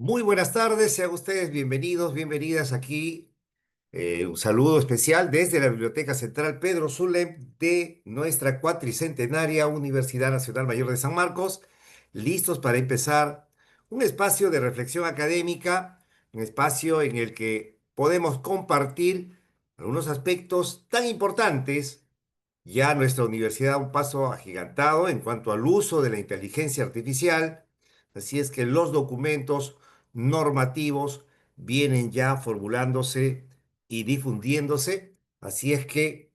Muy buenas tardes, sean ustedes bienvenidos, bienvenidas aquí. Un saludo especial desde la Biblioteca Central Pedro Zulem de nuestra cuatricentenaria Universidad Nacional Mayor de San Marcos, listos para empezar un espacio de reflexión académica, un espacio en el que podemos compartir algunos aspectos tan importantes. Ya nuestra universidad da un paso agigantado en cuanto al uso de la inteligencia artificial, así es que los documentos normativos vienen ya formulándose y difundiéndose, así es que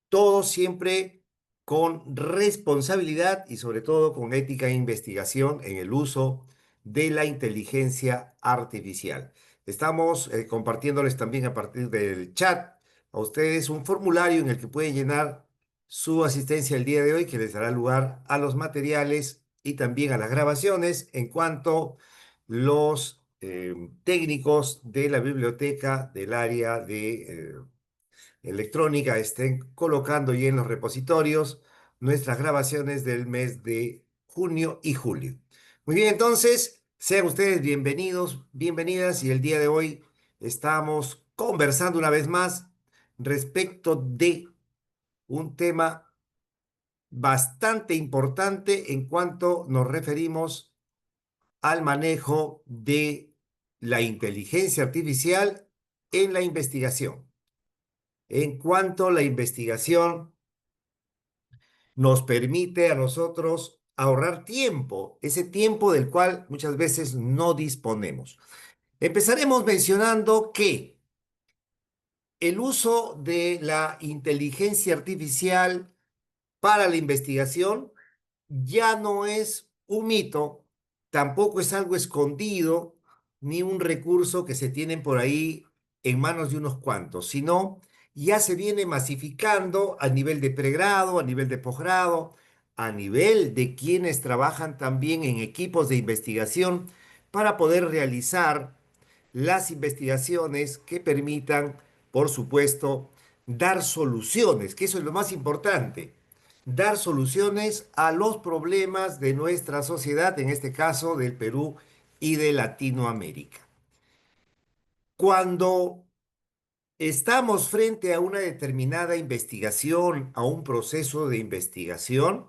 todo siempre con responsabilidad y sobre todo con ética e investigación en el uso de la inteligencia artificial. Estamos compartiéndoles también a partir del chat a ustedes un formulario en el que pueden llenar su asistencia el día de hoy, que les dará lugar a los materiales y también a las grabaciones en cuanto los técnicos de la biblioteca del área de electrónica estén colocando ya en los repositorios nuestras grabaciones del mes de junio y julio. Muy bien, entonces, sean ustedes bienvenidos, bienvenidas, y el día de hoy estamos conversando una vez más respecto de un tema bastante importante en cuanto nos referimos al manejo de la inteligencia artificial en la investigación. En cuanto la investigación nos permite a nosotros ahorrar tiempo, ese tiempo del cual muchas veces no disponemos. Empezaremos mencionando que el uso de la inteligencia artificial para la investigación ya no es un mito, tampoco es algo escondido, ni un recurso que se tienen por ahí en manos de unos cuantos, sino ya se viene masificando a nivel de pregrado, a nivel de posgrado, a nivel de quienes trabajan también en equipos de investigación para poder realizar las investigaciones que permitan, por supuesto, dar soluciones, que eso es lo más importante, dar soluciones a los problemas de nuestra sociedad, en este caso del Perú y de Latinoamérica. Cuando estamos frente a una determinada investigación, a un proceso de investigación,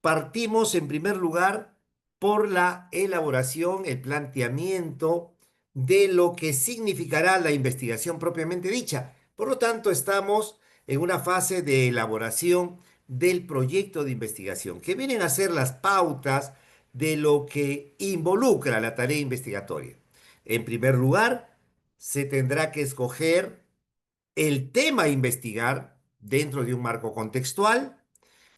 partimos en primer lugar por la elaboración, el planteamiento de lo que significará la investigación propiamente dicha. Por lo tanto, estamos en una fase de elaboración del proyecto de investigación, que vienen a ser las pautas de lo que involucra la tarea investigatoria. En primer lugar, se tendrá que escoger el tema a investigar dentro de un marco contextual.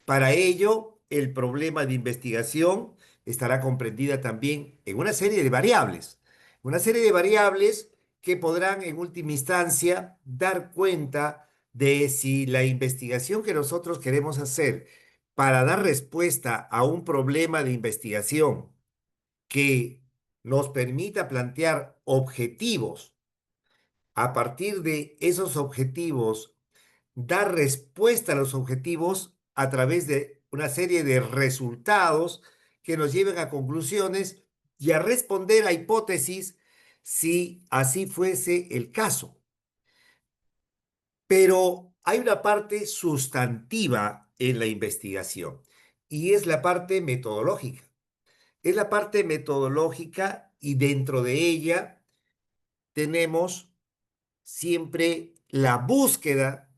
Para ello, el problema de investigación estará comprendida también en una serie de variables que podrán en última instancia dar cuenta de si la investigación que nosotros queremos hacer para dar respuesta a un problema de investigación que nos permita plantear objetivos, a partir de esos objetivos dar respuesta a los objetivos a través de una serie de resultados que nos lleven a conclusiones y a responder a hipótesis si así fuese el caso. Pero hay una parte sustantiva en la investigación y es la parte metodológica. Es la parte metodológica y dentro de ella tenemos siempre la búsqueda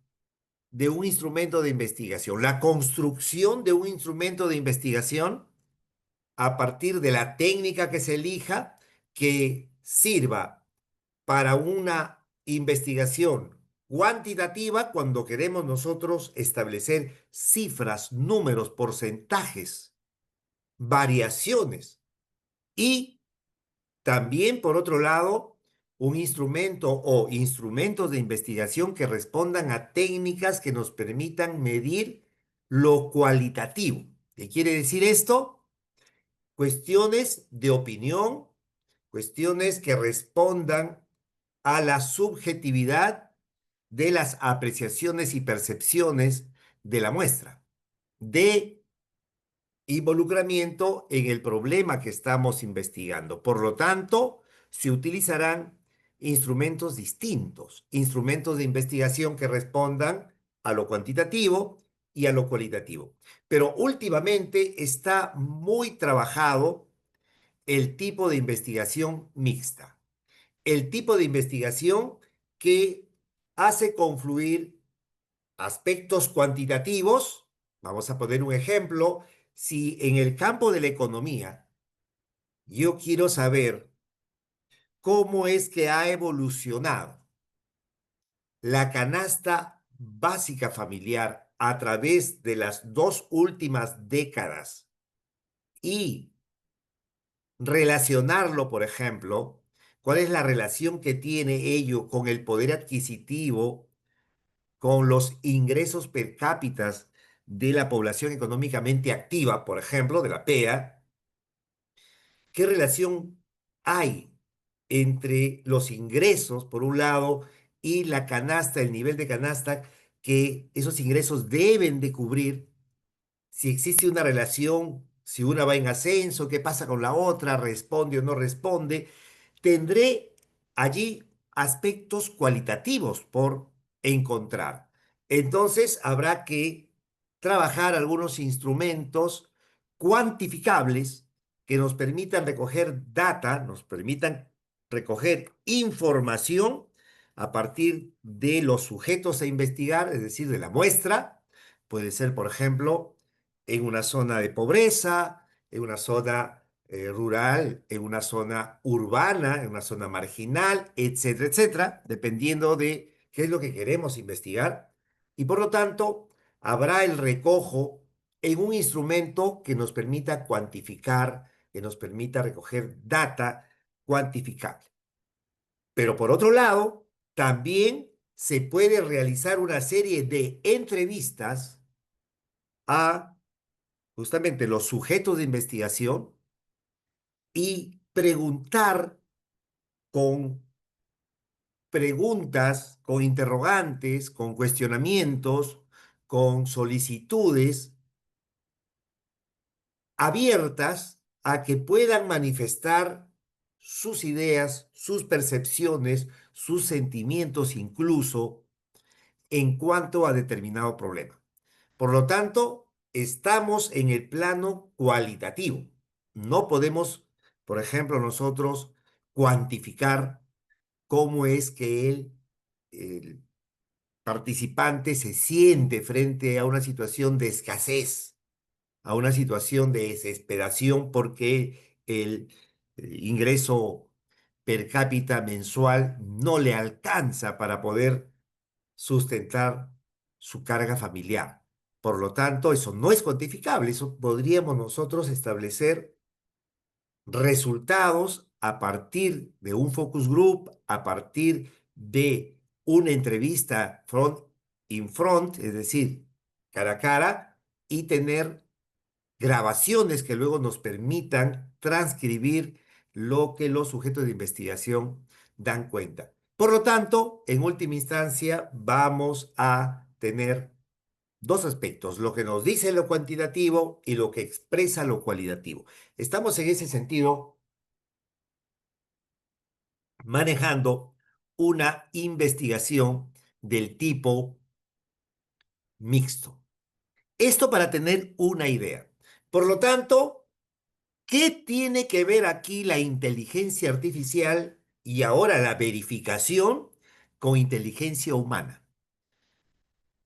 de un instrumento de investigación, la construcción de un instrumento de investigación a partir de la técnica que se elija que sirva para una investigación cuantitativa cuando queremos nosotros establecer cifras, números, porcentajes, variaciones y también, por otro lado, un instrumento o instrumentos de investigación que respondan a técnicas que nos permitan medir lo cualitativo. ¿Qué quiere decir esto? Cuestiones de opinión, cuestiones que respondan a la subjetividad de las apreciaciones y percepciones de la muestra, de involucramiento en el problema que estamos investigando. Por lo tanto, se utilizarán instrumentos distintos, instrumentos de investigación que respondan a lo cuantitativo y a lo cualitativo. Pero últimamente está muy trabajado el tipo de investigación mixta, el tipo de investigación que hace confluir aspectos cuantitativos. Vamos a poner un ejemplo. Si en el campo de la economía yo quiero saber cómo es que ha evolucionado la canasta básica familiar a través de las dos últimas décadas y relacionarlo, por ejemplo, cuál es la relación que tiene ello con el poder adquisitivo, con los ingresos per cápita de la población económicamente activa, por ejemplo, de la PEA. ¿Qué relación hay entre los ingresos, por un lado, y la canasta, el nivel de canasta que esos ingresos deben de cubrir? Si existe una relación, si una va en ascenso, qué pasa con la otra, responde o no responde. Tendré allí aspectos cualitativos por encontrar. Entonces habrá que trabajar algunos instrumentos cuantificables que nos permitan recoger data, nos permitan recoger información a partir de los sujetos a investigar, es decir, de la muestra. Puede ser, por ejemplo, en una zona de pobreza, en una zona rural, en una zona urbana, en una zona marginal, etcétera, etcétera, dependiendo de qué es lo que queremos investigar. Y por lo tanto, habrá el recojo en un instrumento que nos permita cuantificar, que nos permita recoger data cuantificable. Pero por otro lado, también se puede realizar una serie de entrevistas a justamente los sujetos de investigación y preguntar con preguntas, con interrogantes, con cuestionamientos, con solicitudes abiertas a que puedan manifestar sus ideas, sus percepciones, sus sentimientos incluso en cuanto a determinado problema. Por lo tanto, estamos en el plano cualitativo. No podemos, por ejemplo, nosotros cuantificar cómo es que el participante se siente frente a una situación de escasez, a una situación de desesperación porque el ingreso per cápita mensual no le alcanza para poder sustentar su carga familiar. Por lo tanto, eso no es cuantificable. Eso podríamos nosotros establecer resultados a partir de un focus group, a partir de una entrevista front in front, es decir, cara a cara, y tener grabaciones que luego nos permitan transcribir lo que los sujetos de investigación dan cuenta. Por lo tanto, en última instancia, vamos a tener dos aspectos, lo que nos dice lo cuantitativo y lo que expresa lo cualitativo. Estamos en ese sentido manejando una investigación del tipo mixto. Esto para tener una idea. Por lo tanto, ¿qué tiene que ver aquí la inteligencia artificial y ahora la verificación con inteligencia humana?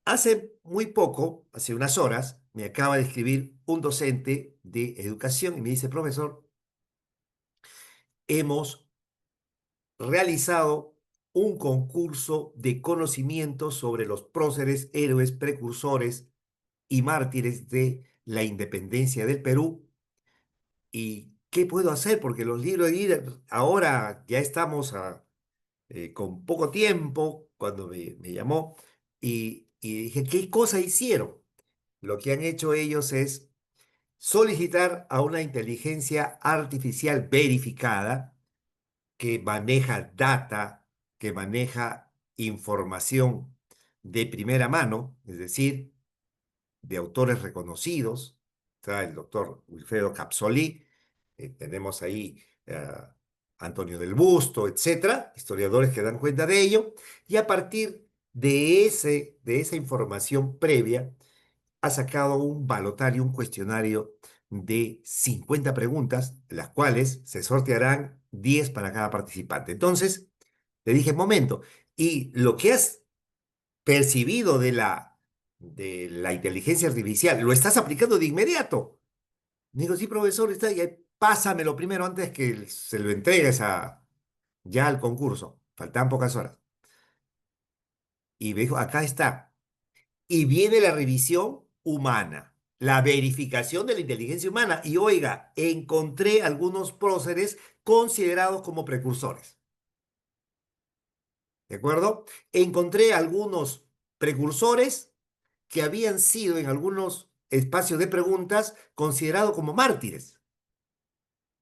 Hace muy poco, hace unas horas, me acaba de escribir un docente de educación y me dice, profesor, hemos realizado un concurso de conocimientos sobre los próceres, héroes, precursores y mártires de la independencia del Perú. ¿Y qué puedo hacer? Porque los libros de vida, ahora ya estamos con poco tiempo, cuando me llamó, y dije, ¿qué cosa hicieron? Lo que han hecho ellos es solicitar a una inteligencia artificial verificada que maneja data, que maneja información de primera mano, es decir, de autores reconocidos, está el doctor Wilfredo Capsoli, tenemos ahí Antonio del Busto, etcétera, historiadores que dan cuenta de ello, y a partir de esa información previa, ha sacado un balotario, un cuestionario de 50 preguntas, las cuales se sortearán 10 para cada participante. Entonces, le dije, momento, y lo que has percibido de la inteligencia artificial, ¿lo estás aplicando de inmediato? Me dijo, sí, profesor, está, pásamelo primero antes que se lo entregues ya al concurso. Faltaban pocas horas. Y me dijo, acá está. Y viene la revisión humana, la verificación de la inteligencia humana. Y oiga, encontré algunos próceres considerados como precursores. ¿De acuerdo? Encontré algunos precursores que habían sido en algunos espacios de preguntas considerados como mártires.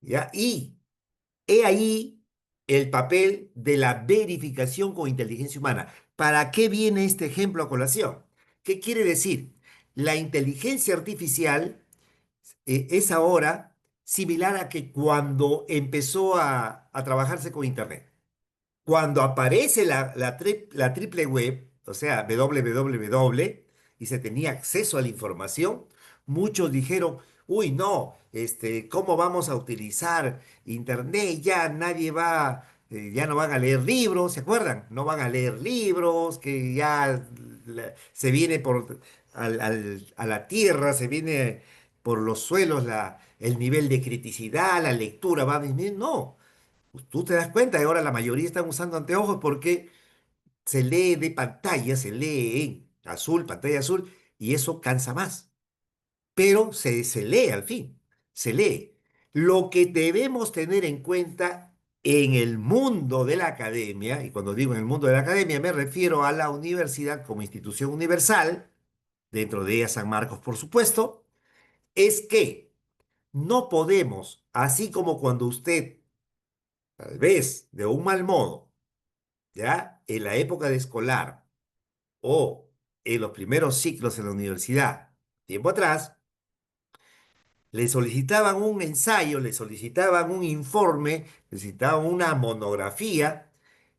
¿Ya? Y he ahí el papel de la verificación con inteligencia humana. ¿Para qué viene este ejemplo a colación? ¿Qué quiere decir? La inteligencia artificial es ahora similar a que cuando empezó a trabajarse con Internet. Cuando aparece la triple web, o sea, www, y se tenía acceso a la información, muchos dijeron, uy, no, ¿cómo vamos a utilizar Internet? Ya nadie ya no van a leer libros, ¿se acuerdan? No van a leer libros, que ya se viene a la tierra, se viene por los suelos el nivel de criticidad, la lectura va a disminuir. No. Tú te das cuenta que ahora la mayoría están usando anteojos porque se lee de pantalla, se lee en azul, pantalla azul, y eso cansa más. Pero se lee al fin, se lee. Lo que debemos tener en cuenta en el mundo de la academia, y cuando digo en el mundo de la academia me refiero a la universidad como institución universal, dentro de ella San Marcos, por supuesto, es que no podemos, así como cuando usted, tal vez de un mal modo, ¿ya? En la época de escolar o en los primeros ciclos en la universidad, tiempo atrás, le solicitaban un ensayo, le solicitaban un informe, necesitaban una monografía,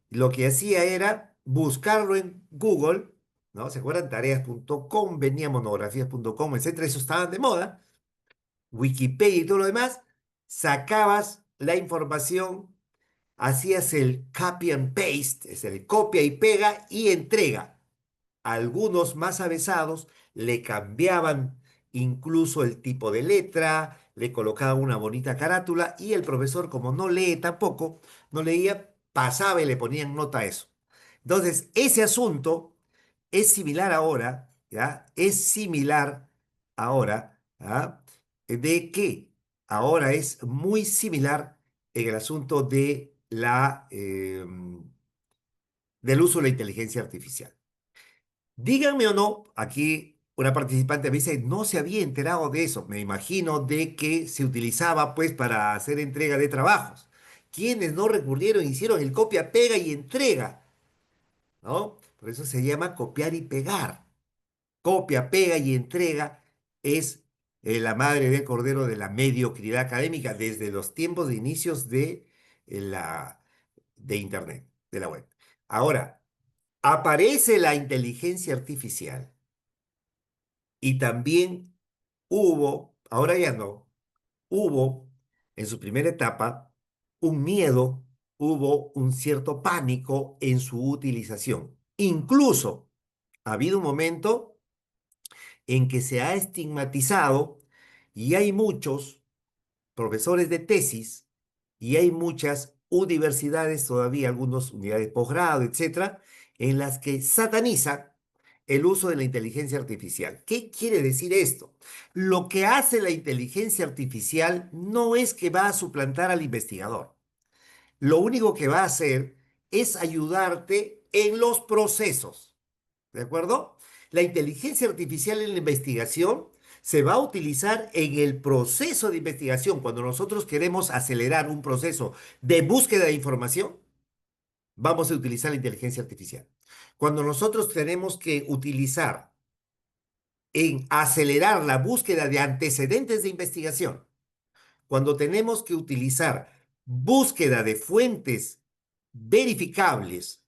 lo que hacía era buscarlo en Google, ¿no? ¿Se acuerdan? Tareas.com, venía monografías.com, etcétera, eso estaban de moda, Wikipedia y todo lo demás, sacabas la información, hacías el copy and paste, es el copia y pega y entrega. Algunos más avesados le cambiaban incluso el tipo de letra, le colocaban una bonita carátula y el profesor, como no lee tampoco, no leía, pasaba y le ponían nota a eso. Entonces, ese asunto es similar ahora, ¿ya? Es similar ahora, ¿ah? ¿De qué? Ahora es muy similar en el asunto del uso de la inteligencia artificial. Díganme o no, aquí una participante me dice, no se había enterado de eso. Me imagino de que se utilizaba pues para hacer entrega de trabajos. Quienes no recurrieron hicieron el copia, pega y entrega, ¿no? Por eso se llama copiar y pegar. Copia, pega y entrega es la madre del cordero de la mediocridad académica desde los tiempos de inicios de Internet, de la web. Ahora, aparece la inteligencia artificial y también ahora ya no, hubo en su primera etapa un miedo, hubo un cierto pánico en su utilización. Incluso ha habido un momento en que se ha estigmatizado y hay muchos profesores de tesis y hay muchas universidades, todavía algunas unidades de posgrado, etcétera, en las que satanizan el uso de la inteligencia artificial. ¿Qué quiere decir esto? Lo que hace la inteligencia artificial no es que va a suplantar al investigador. Lo único que va a hacer es ayudarte en los procesos. ¿De acuerdo? La inteligencia artificial en la investigación se va a utilizar en el proceso de investigación. Cuando nosotros queremos acelerar un proceso de búsqueda de información, vamos a utilizar la inteligencia artificial. Cuando nosotros tenemos que utilizar en acelerar la búsqueda de antecedentes de investigación, cuando tenemos que utilizar búsqueda de fuentes verificables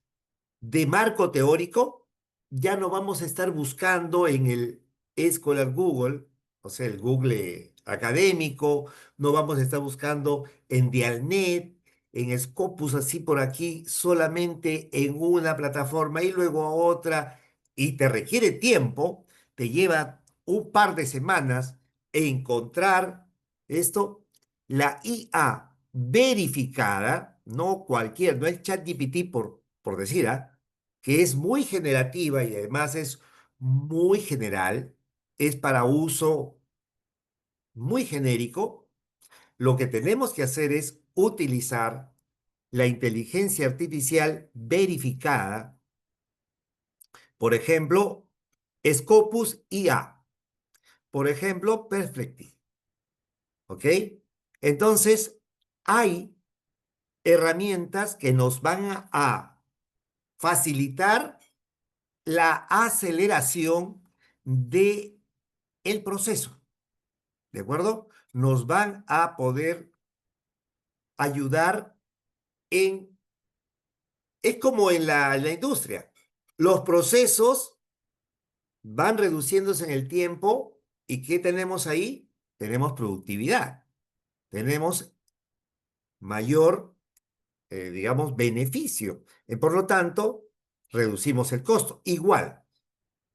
de marco teórico, ya no vamos a estar buscando en el Scholar Google, o sea, el Google académico, no vamos a estar buscando en Dialnet, en Scopus, así por aquí, solamente en una plataforma y luego a otra, y te requiere tiempo, te lleva un par de semanas encontrar esto, la IA verificada, no cualquier, no el ChatGPT por decir, ¿ah? Que es muy generativa y además es muy general, es para uso muy genérico. Lo que tenemos que hacer es utilizar la inteligencia artificial verificada, por ejemplo, Scopus IA, por ejemplo, Perspective, ¿ok? Entonces, hay herramientas que nos van a facilitar la aceleración de el proceso, ¿de acuerdo? Nos van a poder ayudar en, es como en la industria, los procesos van reduciéndose en el tiempo y ¿qué tenemos ahí? Tenemos productividad, tenemos mayor, digamos, beneficio. Por lo tanto, reducimos el costo. Igual.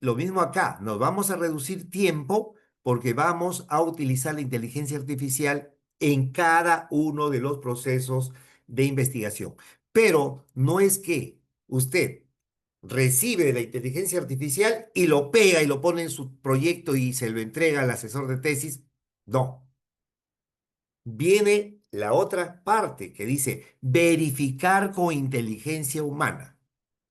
Lo mismo acá, nos vamos a reducir tiempo porque vamos a utilizar la inteligencia artificial en cada uno de los procesos de investigación. Pero no es que usted recibe la inteligencia artificial y lo pega y lo pone en su proyecto y se lo entrega al asesor de tesis. No. Viene la otra parte que dice verificar con inteligencia humana.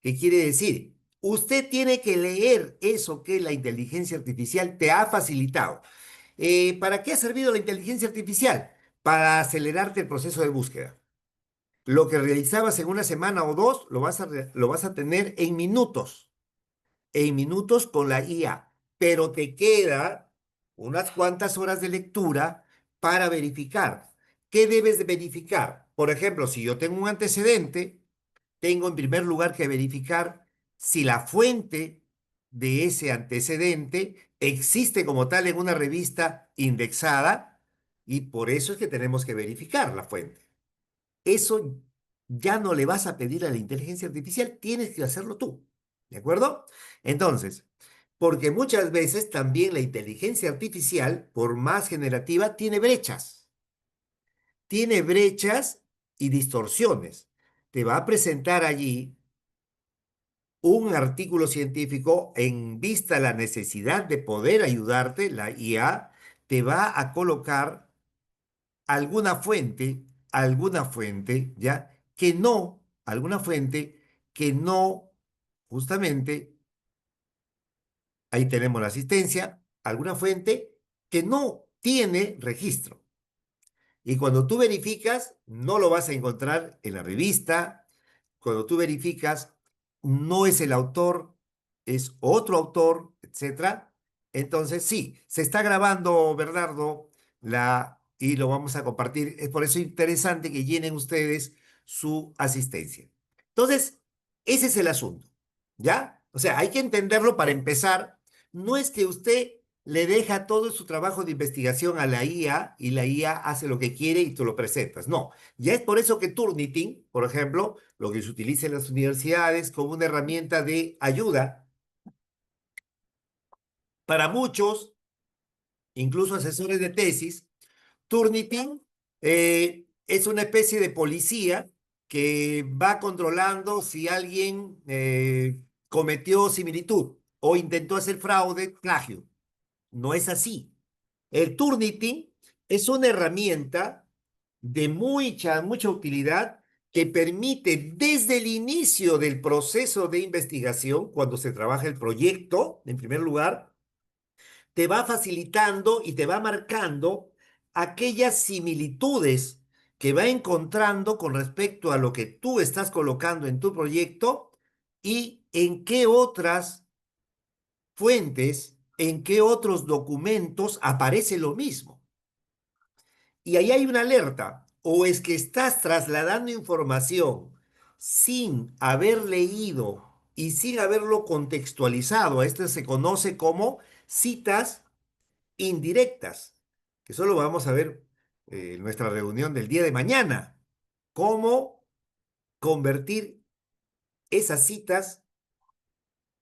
¿Qué quiere decir? Usted tiene que leer eso que la inteligencia artificial te ha facilitado. ¿Para qué ha servido la inteligencia artificial? Para acelerarte el proceso de búsqueda. Lo que realizabas en una semana o dos, lo vas a tener en minutos con la IA, pero te queda unas cuantas horas de lectura para verificar. ¿Qué debes de verificar? Por ejemplo, si yo tengo un antecedente, tengo en primer lugar que verificar si la fuente de ese antecedente existe como tal en una revista indexada y por eso es que tenemos que verificar la fuente. Eso ya no le vas a pedir a la inteligencia artificial, tienes que hacerlo tú. ¿De acuerdo? Entonces, porque muchas veces también la inteligencia artificial, por más generativa, tiene brechas y distorsiones. Te va a presentar allí un artículo científico en vista a la necesidad de poder ayudarte, la IA te va a colocar alguna fuente, ¿ya? Alguna fuente que no, justamente, ahí tenemos la asistencia, alguna fuente que no tiene registro. Y cuando tú verificas, no lo vas a encontrar en la revista. Cuando tú verificas, no es el autor, es otro autor, etcétera. Entonces, sí, se está grabando, Bernardo, y lo vamos a compartir. Es por eso interesante que llenen ustedes su asistencia. Entonces, ese es el asunto, ¿ya? O sea, hay que entenderlo para empezar. No es que usted le deja todo su trabajo de investigación a la IA y la IA hace lo que quiere y tú lo presentas. No, ya es por eso que Turnitin, por ejemplo, lo que se utiliza en las universidades como una herramienta de ayuda para muchos, incluso asesores de tesis, Turnitin es una especie de policía que va controlando si alguien cometió similitud o intentó hacer fraude, plagio. No es así. El Turnitin es una herramienta de mucha utilidad que permite desde el inicio del proceso de investigación, cuando se trabaja el proyecto, en primer lugar, te va facilitando y te va marcando aquellas similitudes que va encontrando con respecto a lo que tú estás colocando en tu proyecto y en qué otras fuentes en qué otros documentos aparece lo mismo. Y ahí hay una alerta. O es que estás trasladando información sin haber leído y sin haberlo contextualizado. Esto se conoce como citas indirectas, que solo vamos a ver en nuestra reunión del día de mañana. Cómo convertir esas citas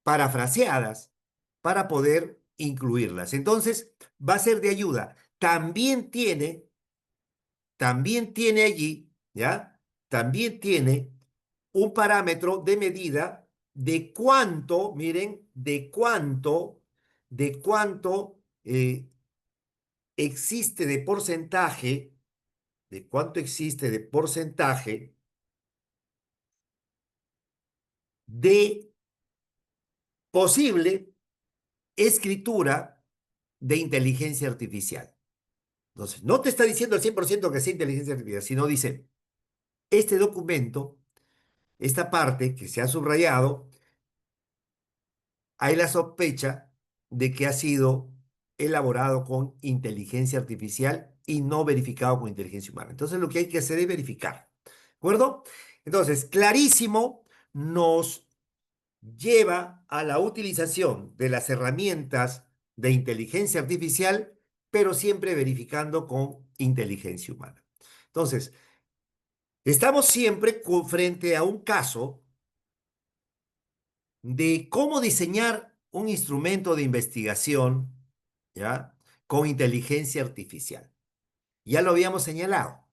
parafraseadas para poder incluirlas. Entonces, va a ser de ayuda. También tiene allí, ¿ya? También tiene un parámetro de medida de cuánto, miren, de cuánto existe de porcentaje, de cuánto existe de porcentaje de posible escritura de inteligencia artificial. Entonces, no te está diciendo al 100% que sea inteligencia artificial, sino dice, este documento, esta parte que se ha subrayado, hay la sospecha de que ha sido elaborado con inteligencia artificial y no verificado con inteligencia humana. Entonces, lo que hay que hacer es verificar. ¿De acuerdo? Entonces, clarísimo, nos lleva a la utilización de las herramientas de inteligencia artificial, pero siempre verificando con inteligencia humana. Entonces, estamos siempre frente a un caso de cómo diseñar un instrumento de investigación, ¿ya? Con inteligencia artificial. Ya lo habíamos señalado.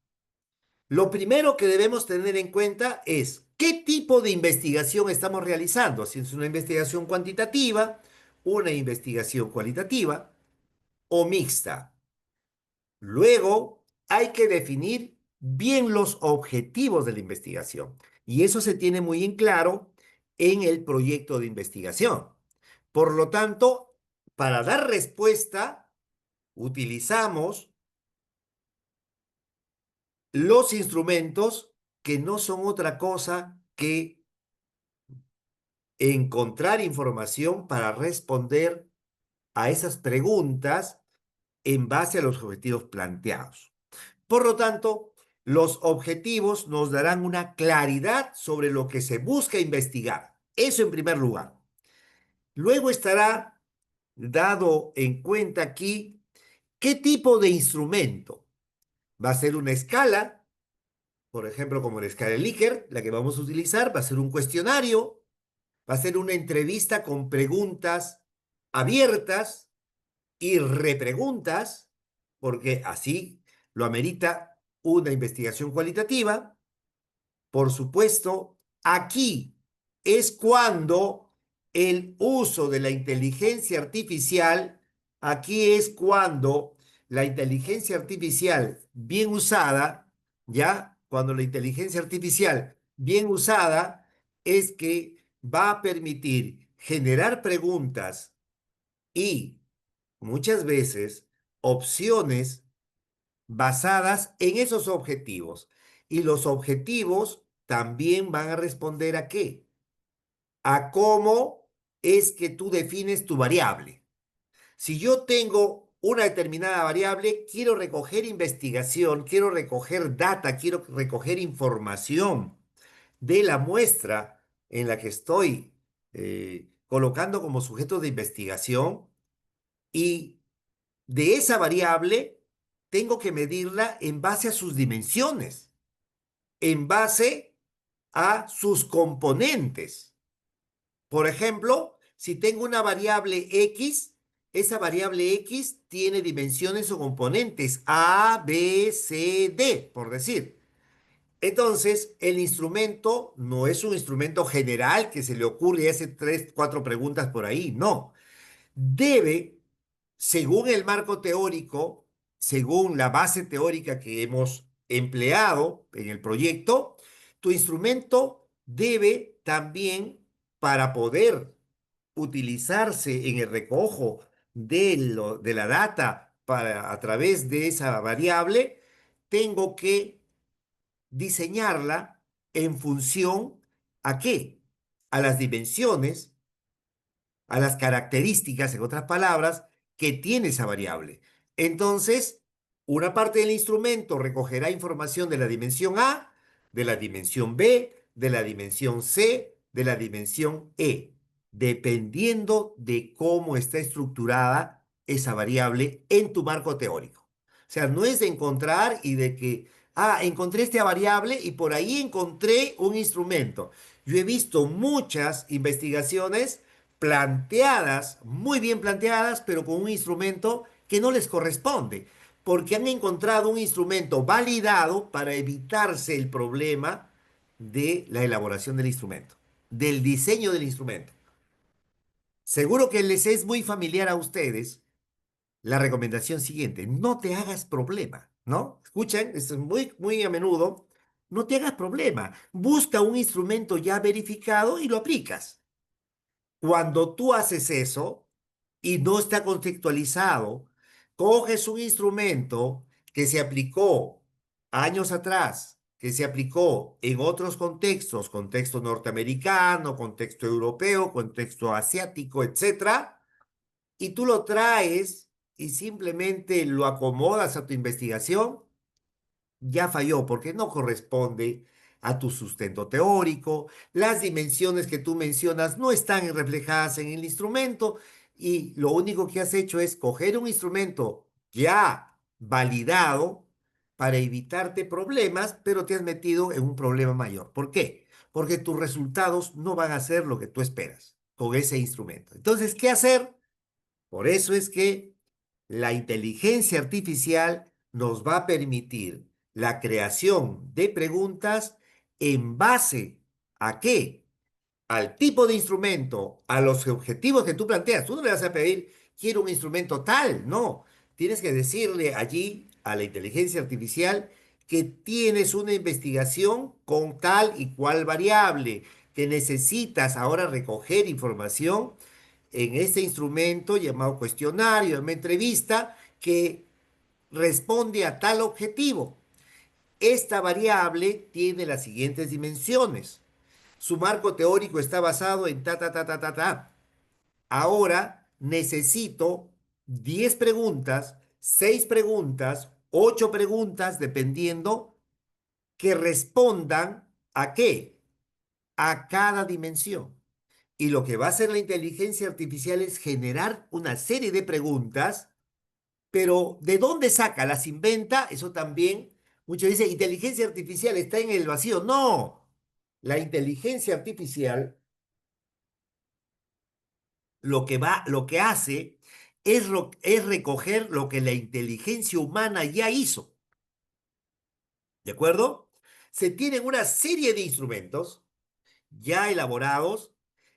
Lo primero que debemos tener en cuenta es qué tipo de investigación estamos realizando. Si es una investigación cuantitativa, una investigación cualitativa o mixta. Luego, hay que definir bien los objetivos de la investigación. Y eso se tiene muy en claro en el proyecto de investigación. Por lo tanto, para dar respuesta, utilizamos los instrumentos que no son otra cosa que encontrar información para responder a esas preguntas en base a los objetivos planteados. Por lo tanto, los objetivos nos darán una claridad sobre lo que se busca investigar. Eso en primer lugar. Luego estará dado en cuenta aquí qué tipo de instrumento. Va a ser una escala, por ejemplo, como la escala de Likert, la que vamos a utilizar, va a ser un cuestionario, va a ser una entrevista con preguntas abiertas y repreguntas, porque así lo amerita una investigación cualitativa. Por supuesto, aquí es cuando el uso de la inteligencia artificial, aquí es cuando la inteligencia artificial bien usada, ¿ya? Cuando la inteligencia artificial bien usada es que va a permitir generar preguntas y muchas veces opciones basadas en esos objetivos. Y los objetivos también van a responder ¿a qué? A cómo es que tú defines tu variable. Si yo tengo una determinada variable, quiero recoger investigación, quiero recoger data, quiero recoger información de la muestra en la que estoy colocando como sujeto de investigación y de esa variable tengo que medirla en base a sus dimensiones, en base a sus componentes. Por ejemplo, si tengo una variable X, esa variable X tiene dimensiones o componentes A, B, C, D, por decir. Entonces, el instrumento no es un instrumento general que se le ocurre y hace tres, cuatro preguntas por ahí, no. Debe, según el marco teórico, según la base teórica que hemos empleado en el proyecto, tu instrumento debe también, para poder utilizarse en el recojo de la data a través de esa variable, tengo que diseñarla en función ¿a qué? A las dimensiones a las características, en otras palabras, que tiene esa variable. Entonces, una parte del instrumento recogerá información de la dimensión A, de la dimensión B, de la dimensión C, de la dimensión E, dependiendo de cómo está estructurada esa variable en tu marco teórico. O sea, no es de encontrar y de que, encontré esta variable y por ahí encontré un instrumento. Yo he visto muchas investigaciones planteadas, muy bien planteadas, pero con un instrumento que no les corresponde, porque han encontrado un instrumento validado para evitarse el problema de la elaboración del instrumento, del diseño del instrumento. Seguro que les es muy familiar a ustedes la recomendación siguiente: no te hagas problema, ¿no? Escuchen, esto es muy, muy a menudo. No te hagas problema. Busca un instrumento ya verificado y lo aplicas. Cuando tú haces eso y no está contextualizado, coges un instrumento que se aplicó años atrás, que se aplicó en otros contextos, contexto norteamericano, contexto europeo, contexto asiático, etcétera, y tú lo traes y simplemente lo acomodas a tu investigación, ya falló porque no corresponde a tu sustento teórico. Las dimensiones que tú mencionas no están reflejadas en el instrumento y lo único que has hecho es coger un instrumento ya validado para evitarte problemas, pero te has metido en un problema mayor. ¿Por qué? Porque tus resultados no van a ser lo que tú esperas con ese instrumento. Entonces, ¿qué hacer? Por eso es que la inteligencia artificial nos va a permitir la creación de preguntas en base ¿a qué? Al tipo de instrumento, a los objetivos que tú planteas. Tú no le vas a pedir, quiero un instrumento tal, no. Tienes que decirle allí a la inteligencia artificial que tienes una investigación con tal y cual variable, que necesitas ahora recoger información en este instrumento llamado cuestionario, llamado entrevista, que responde a tal objetivo. Esta variable tiene las siguientes dimensiones. Su marco teórico está basado en ta, ta, ta, ta, ta, ta. Ahora necesito 10 preguntas, 6 preguntas, 8 preguntas, dependiendo, que respondan a qué, a cada dimensión. Y lo que va a hacer la inteligencia artificial es generar una serie de preguntas, pero ¿de dónde saca? ¿Las inventa? Eso también, muchos dicen, inteligencia artificial está en el vacío. No, la inteligencia artificial lo que hace es recoger lo que la inteligencia humana ya hizo, ¿de acuerdo? Se tienen una serie de instrumentos ya elaborados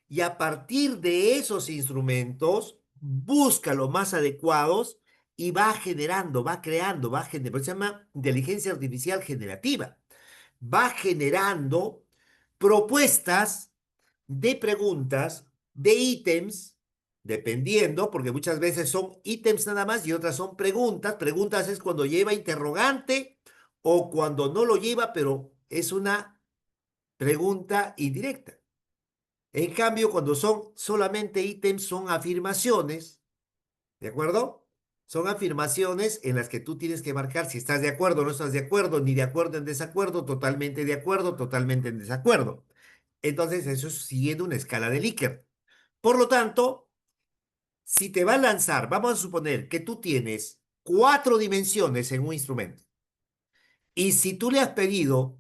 y a partir de esos instrumentos busca los más adecuados y va generando, va creando, va generando, se llama inteligencia artificial generativa. Va generando propuestas de preguntas, de ítems, dependiendo, porque muchas veces son ítems nada más y otras son preguntas. Preguntas es cuando lleva interrogante o cuando no lo lleva, pero es una pregunta indirecta. En cambio, cuando son solamente ítems, son afirmaciones, ¿de acuerdo? Son afirmaciones en las que tú tienes que marcar si estás de acuerdo o no estás de acuerdo, ni de acuerdo en desacuerdo, totalmente de acuerdo, totalmente en desacuerdo. Entonces, eso es siguiendo una escala de Likert. Por lo tanto, si te va a lanzar, vamos a suponer que tú tienes 4 dimensiones en un instrumento, y si tú le has pedido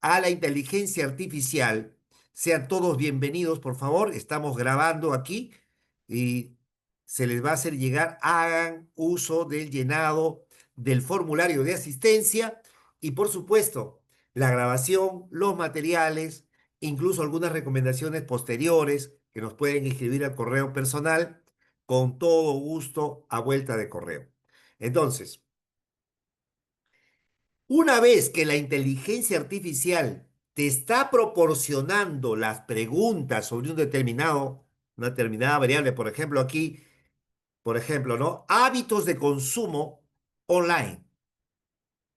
a la inteligencia artificial, sean todos bienvenidos, por favor. Estamos grabando aquí y se les va a hacer llegar, hagan uso del llenado del formulario de asistencia y, por supuesto, la grabación, los materiales, incluso algunas recomendaciones posteriores que nos pueden escribir al correo personal, con todo gusto a vuelta de correo. Entonces, una vez que la inteligencia artificial te está proporcionando las preguntas sobre una determinada variable, por ejemplo, aquí, por ejemplo, ¿no? Hábitos de consumo online,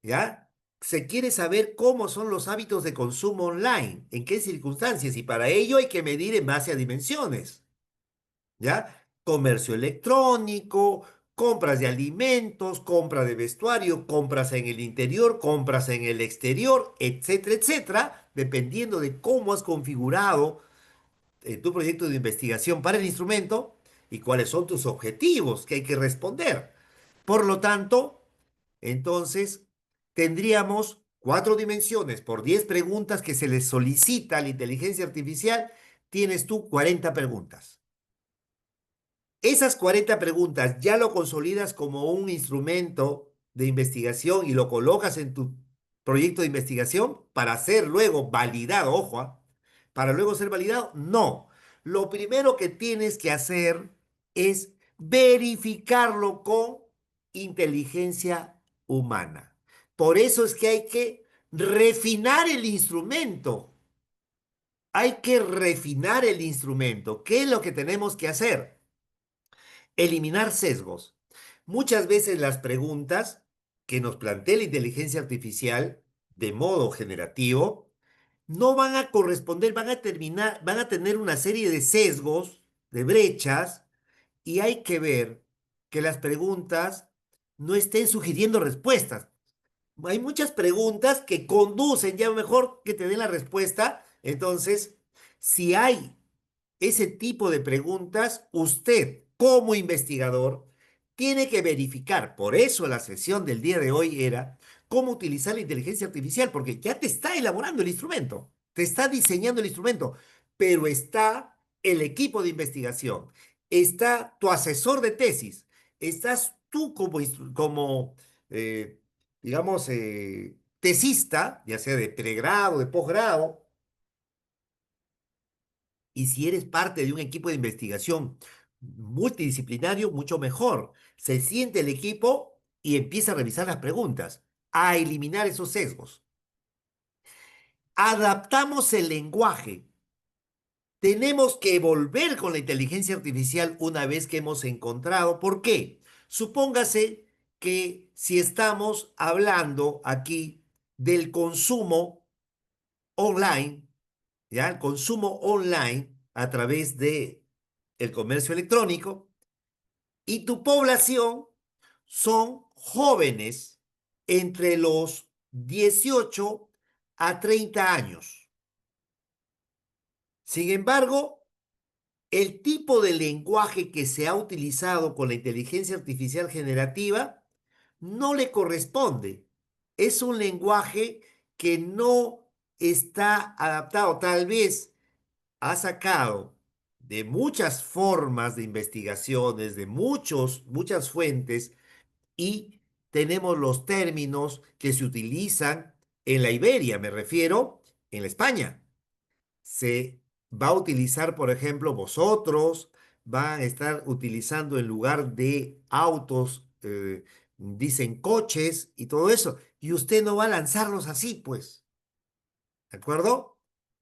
¿ya? Se quiere saber cómo son los hábitos de consumo online, en qué circunstancias, y para ello hay que medir en base a dimensiones, ¿ya? Comercio electrónico, compras de alimentos, compra de vestuario, compras en el interior, compras en el exterior, etcétera, etcétera, dependiendo de cómo has configurado tu proyecto de investigación para el instrumento y cuáles son tus objetivos que hay que responder. Por lo tanto, entonces, tendríamos 4 dimensiones por 10 preguntas que se le solicita a la inteligencia artificial. Tienes tú 40 preguntas. Esas 40 preguntas ya lo consolidas como un instrumento de investigación y lo colocas en tu proyecto de investigación para ser luego validado, ojo, para luego ser validado. No. Lo primero que tienes que hacer es verificarlo con inteligencia humana. Por eso es que hay que refinar el instrumento. Hay que refinar el instrumento. ¿Qué es lo que tenemos que hacer? Eliminar sesgos. Muchas veces las preguntas que nos plantea la inteligencia artificial de modo generativo no van a corresponder, van a tener una serie de sesgos, de brechas, y hay que ver que las preguntas no estén sugiriendo respuestas. Hay muchas preguntas que conducen, ya mejor que te den la respuesta. Entonces, si hay ese tipo de preguntas, usted como investigador tiene que verificar. Por eso la sesión del día de hoy era cómo utilizar la inteligencia artificial, porque ya te está elaborando el instrumento, te está diseñando el instrumento, pero está el equipo de investigación, está tu asesor de tesis, estás tú como eh, digamos, tesista, ya sea de pregrado, de posgrado, y si eres parte de un equipo de investigación multidisciplinario, mucho mejor. Se siente el equipo y empieza a revisar las preguntas, a eliminar esos sesgos. Adaptamos el lenguaje. Tenemos que volver con la inteligencia artificial una vez que hemos encontrado. ¿Por qué? Supóngase que si estamos hablando aquí del consumo online, ¿ya? El consumo online a través de el comercio electrónico y tu población son jóvenes entre los 18 a 30 años. Sin embargo, el tipo de lenguaje que se ha utilizado con la inteligencia artificial generativa no le corresponde. Es un lenguaje que no está adaptado. Tal vez ha sacado de muchas formas de investigaciones, de muchas fuentes, y tenemos los términos que se utilizan en la Iberia, me refiero en la España. Se va a utilizar, por ejemplo, vosotros, van a estar utilizando en lugar de autos, dicen coches y todo eso, y usted no va a lanzarlos así, pues, ¿de acuerdo?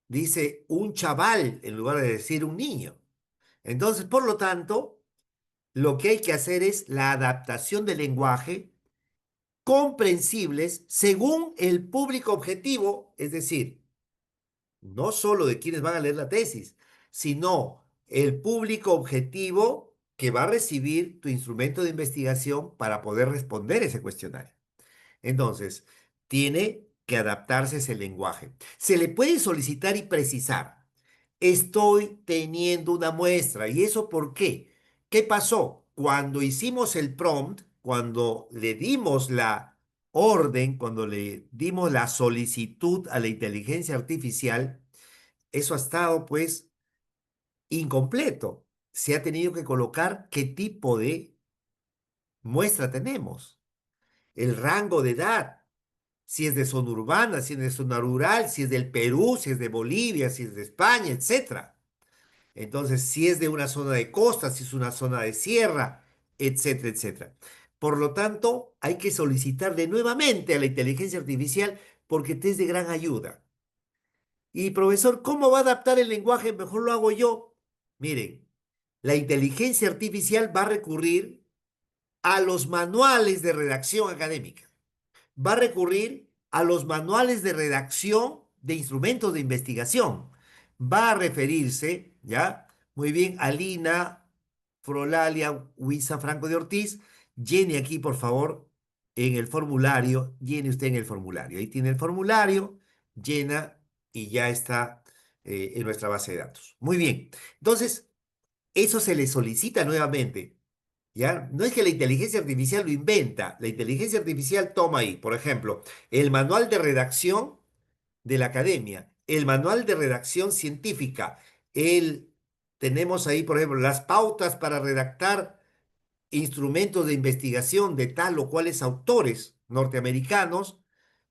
Dice un chaval en lugar de decir un niño. Entonces, por lo tanto, lo que hay que hacer es la adaptación del lenguaje comprensibles según el público objetivo, es decir, no solo de quienes van a leer la tesis, sino el público objetivo que va a recibir tu instrumento de investigación para poder responder ese cuestionario. Entonces, tiene que adaptarse ese lenguaje. Se le puede solicitar y precisar. Estoy teniendo una muestra. ¿Y eso por qué? ¿Qué pasó? Cuando hicimos el prompt, cuando le dimos la orden, cuando le dimos la solicitud a la inteligencia artificial, eso ha estado pues incompleto. Se ha tenido que colocar qué tipo de muestra tenemos, el rango de edad, si es de zona urbana, si es de zona rural, si es del Perú, si es de Bolivia, si es de España, etcétera. Entonces, si es de una zona de costa, si es una zona de sierra, etcétera, etcétera. Por lo tanto, hay que solicitarle nuevamente a la inteligencia artificial porque te es de gran ayuda. Y profesor, ¿cómo va a adaptar el lenguaje? Mejor lo hago yo. Miren, la inteligencia artificial va a recurrir a los manuales de redacción académica, va a recurrir a los manuales de redacción de instrumentos de investigación, va a referirse, ¿ya? Muy bien, Alina. Frolalia Huiza Franco de Ortiz. Llene aquí, por favor, en el formulario. Llene usted en el formulario. Ahí tiene el formulario, llena y ya está en nuestra base de datos. Muy bien. Entonces, eso se le solicita nuevamente. ¿Ya? No es que la inteligencia artificial lo inventa. La inteligencia artificial toma ahí, por ejemplo, el manual de redacción de la academia, el manual de redacción científica, tenemos ahí, por ejemplo, las pautas para redactar instrumentos de investigación de tal o cuales autores norteamericanos,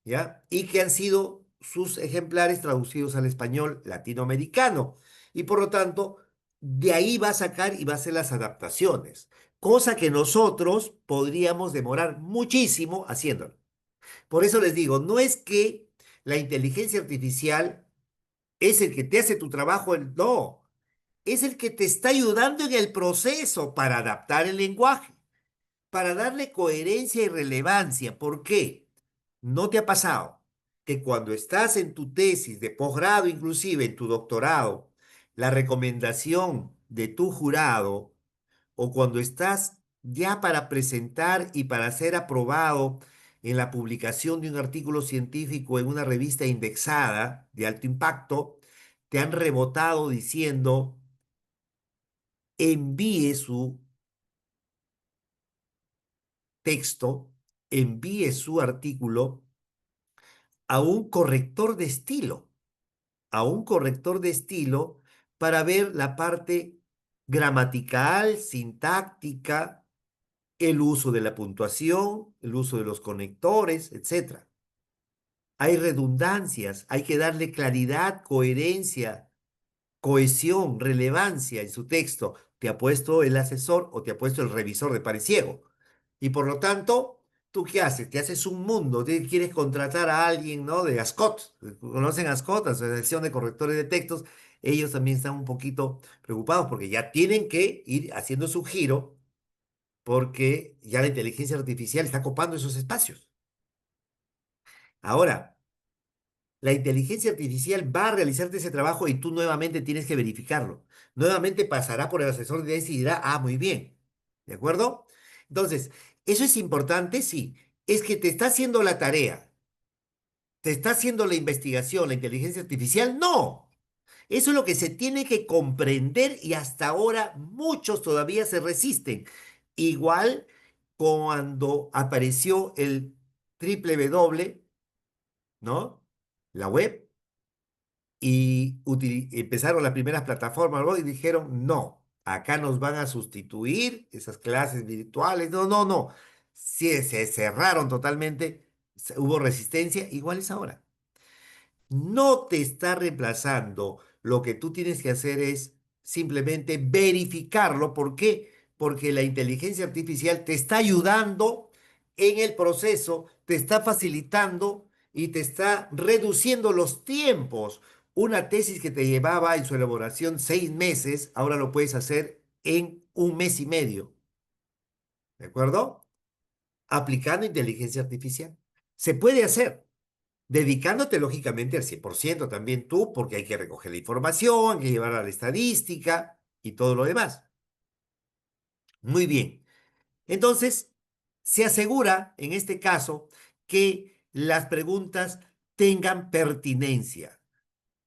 ¿ya? Y que han sido sus ejemplares traducidos al español latinoamericano. Y por lo tanto, de ahí va a sacar y va a hacer las adaptaciones, cosa que nosotros podríamos demorar muchísimo haciéndolo. Por eso les digo, no es que la inteligencia artificial es el que te hace tu trabajo, no, es el que te está ayudando en el proceso para adaptar el lenguaje, para darle coherencia y relevancia. ¿Por qué? ¿No te ha pasado que cuando estás en tu tesis de posgrado, inclusive en tu doctorado, la recomendación de tu jurado o cuando estás ya para presentar y para ser aprobado en la publicación de un artículo científico en una revista indexada de alto impacto, te han rebotado diciendo envíe su texto, envíe su artículo a un corrector de estilo, a un corrector de estilo para ver la parte gramatical, sintáctica, el uso de la puntuación, el uso de los conectores, etcétera. Hay redundancias, hay que darle claridad, coherencia, cohesión, relevancia en su texto. Te ha puesto el asesor o te ha puesto el revisor de pares ciego. Y por lo tanto, ¿tú qué haces? Te haces un mundo, quieres contratar a alguien, ¿no? De Ascot. ¿Conocen Ascot, Asociación de Correctores de Textos? Ellos también están un poquito preocupados porque ya tienen que ir haciendo su giro porque ya la inteligencia artificial está copando esos espacios. Ahora, la inteligencia artificial va a realizarte ese trabajo y tú nuevamente tienes que verificarlo. Nuevamente pasará por el asesor de tesis y dirá, ah, muy bien. ¿De acuerdo? Entonces, ¿eso es importante? Sí. Es que te está haciendo la tarea, te está haciendo la investigación, la inteligencia artificial. No. Eso es lo que se tiene que comprender y hasta ahora muchos todavía se resisten. Igual cuando apareció el triple W, ¿no? La web y empezaron las primeras plataformas, ¿no? Y dijeron, no, acá nos van a sustituir esas clases virtuales. No, no, no. Sí, se cerraron totalmente, hubo resistencia, igual es ahora. No te está reemplazando. Lo que tú tienes que hacer es simplemente verificarlo. ¿Por qué? Porque la inteligencia artificial te está ayudando en el proceso, te está facilitando y te está reduciendo los tiempos. Una tesis que te llevaba en su elaboración 6 meses, ahora lo puedes hacer en un mes y medio. ¿De acuerdo? Aplicando inteligencia artificial. Se puede hacer. Dedicándote lógicamente al 100% también tú, porque hay que recoger la información, hay que llevar a la estadística y todo lo demás. Muy bien. Entonces, se asegura en este caso que las preguntas tengan pertinencia,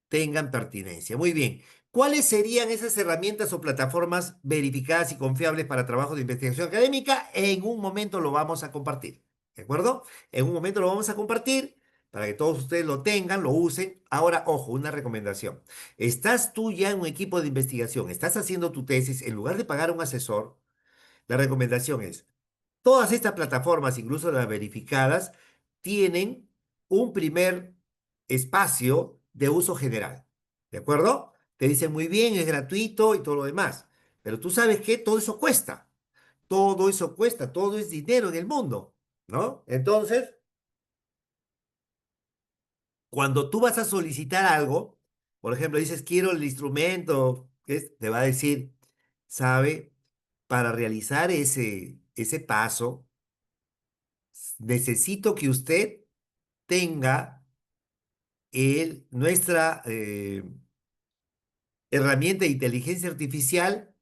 tengan pertinencia. Muy bien. ¿Cuáles serían esas herramientas o plataformas verificadas y confiables para trabajo de investigación académica? En un momento lo vamos a compartir. ¿De acuerdo? En un momento lo vamos a compartir para que todos ustedes lo tengan, lo usen. Ahora, ojo, una recomendación. Estás tú ya en un equipo de investigación, estás haciendo tu tesis, en lugar de pagar a un asesor, la recomendación es todas estas plataformas, incluso las verificadas, tienen un primer espacio de uso general. ¿De acuerdo? Te dicen muy bien, es gratuito y todo lo demás. Pero tú sabes que todo eso cuesta. Todo eso cuesta, todo es dinero en el mundo, ¿no? Entonces, cuando tú vas a solicitar algo, por ejemplo, dices, quiero el instrumento, te va a decir, sabe, para realizar ese paso, necesito que usted tenga nuestra herramienta de inteligencia artificial,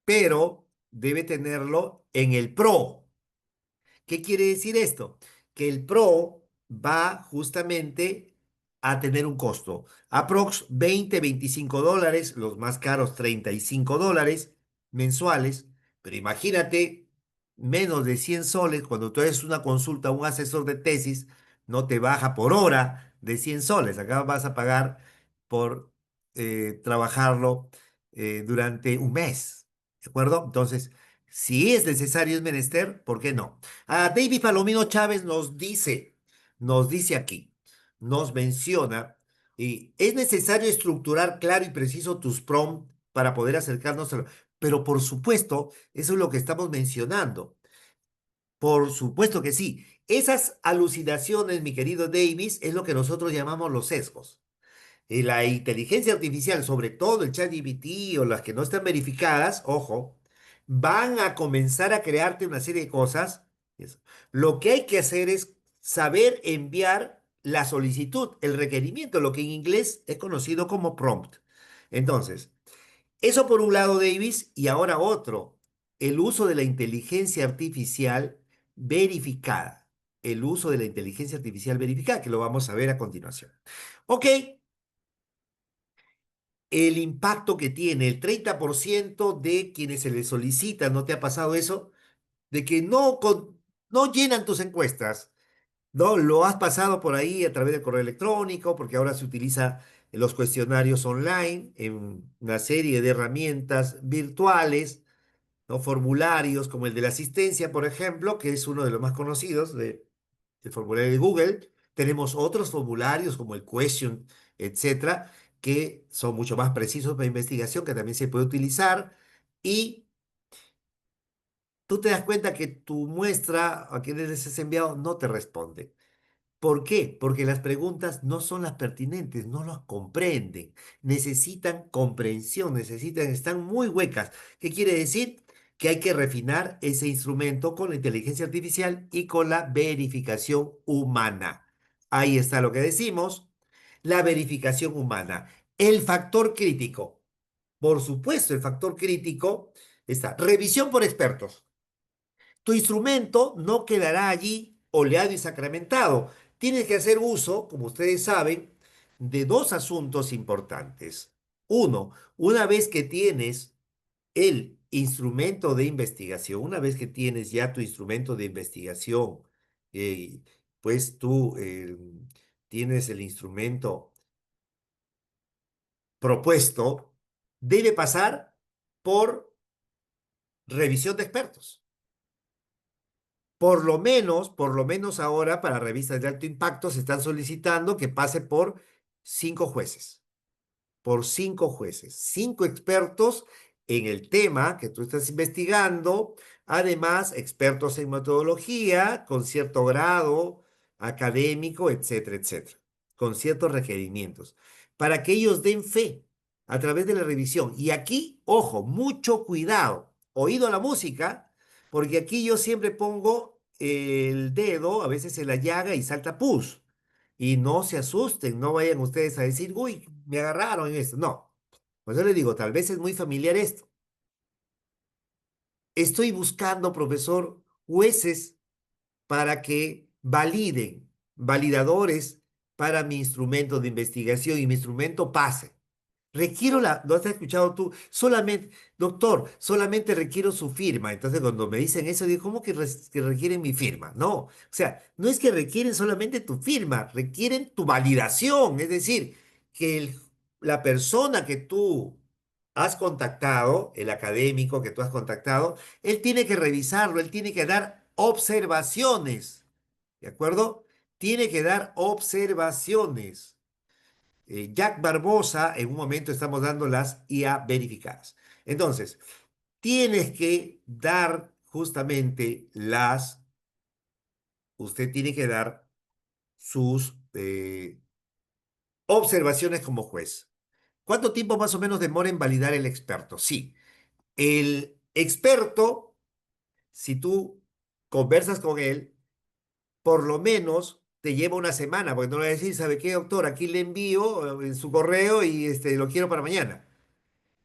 pero debe tenerlo en el Pro. ¿Qué quiere decir esto? Que el Pro va justamente a tener un costo. Aprox 20, $25, los más caros $35 mensuales. Pero imagínate, menos de 100 soles, cuando tú haces una consulta a un asesor de tesis, no te baja por hora de 100 soles. Acá vas a pagar por trabajarlo durante un mes. ¿De acuerdo? Entonces, si es necesario, es menester, ¿por qué no? David Palomino Chávez nos dice aquí, nos menciona, y es necesario estructurar claro y preciso tus prompts para poder acercarnos a Pero por supuesto, eso es lo que estamos mencionando. Por supuesto que sí. Esas alucinaciones, mi querido Davis, es lo que nosotros llamamos los sesgos. Y la inteligencia artificial, sobre todo el ChatGPT o las que no están verificadas, ojo, van a comenzar a crearte una serie de cosas. Eso. Lo que hay que hacer es saber enviar la solicitud, el requerimiento, lo que en inglés es conocido como prompt. Entonces, eso por un lado, Davis, y ahora otro, el uso de la inteligencia artificial verificada. El uso de la inteligencia artificial verificada, que lo vamos a ver a continuación. Ok, el impacto que tiene el 30% de quienes se les solicita, ¿no te ha pasado eso? De que no llenan tus encuestas, ¿no? Lo has pasado por ahí a través del correo electrónico, porque ahora se utiliza los cuestionarios online en una serie de herramientas virtuales, ¿no? Formularios como el de la asistencia, por ejemplo, que es uno de los más conocidos el formulario de Google. Tenemos otros formularios como el Question, etcétera, que son mucho más precisos para investigación, que también se puede utilizar. Y tú te das cuenta que tu muestra a quienes les has enviado no te responde. ¿Por qué? Porque las preguntas no son las pertinentes, no las comprenden, necesitan comprensión, están muy huecas. ¿Qué quiere decir? Que hay que refinar ese instrumento con la inteligencia artificial y con la verificación humana. Ahí está lo que decimos, la verificación humana. El factor crítico. Por supuesto, el factor crítico está. Revisión por expertos. Tu instrumento no quedará allí oleado y sacramentado. Tienes que hacer uso, como ustedes saben, de dos asuntos importantes. Uno, una vez que tienes el instrumento de investigación, una vez que tienes ya tu instrumento de investigación, eh, pues tú tienes el instrumento propuesto, debe pasar por revisión de expertos. Por lo menos ahora para revistas de alto impacto se están solicitando que pase por 5 jueces, por 5 jueces, 5 expertos en el tema que tú estás investigando, además expertos en metodología con cierto grado académico, etcétera, etcétera, con ciertos requerimientos, para que ellos den fe a través de la revisión. Y aquí, ojo, mucho cuidado, oído a la música, porque aquí yo siempre pongo el dedo, a veces en la llaga y salta pus. Y no se asusten, no vayan ustedes a decir, uy, me agarraron en esto. No. Pues yo les digo, tal vez es muy familiar esto. Estoy buscando, profesor, jueces para que validen, validadores para mi instrumento de investigación y mi instrumento pase. Requiero ¿lo has escuchado tú? Solamente, doctor, solamente requiero su firma. Entonces, cuando me dicen eso, digo, ¿cómo que requieren mi firma? No, o sea, no es que requieren solamente tu firma, requieren tu validación. Es decir, que la persona que tú has contactado, el académico que tú has contactado, él tiene que revisarlo, él tiene que dar observaciones, ¿de acuerdo? Tiene que dar observaciones. Jack Barbosa, en un momento estamos dando las IA verificadas. Entonces, tienes que dar justamente usted tiene que dar sus observaciones como juez. ¿Cuánto tiempo más o menos demora en validar el experto? Sí, el experto, si tú conversas con él, por lo menos te lleva una semana, porque no le vas a decir, ¿sabe qué, doctor? Aquí le envío en su correo y lo quiero para mañana.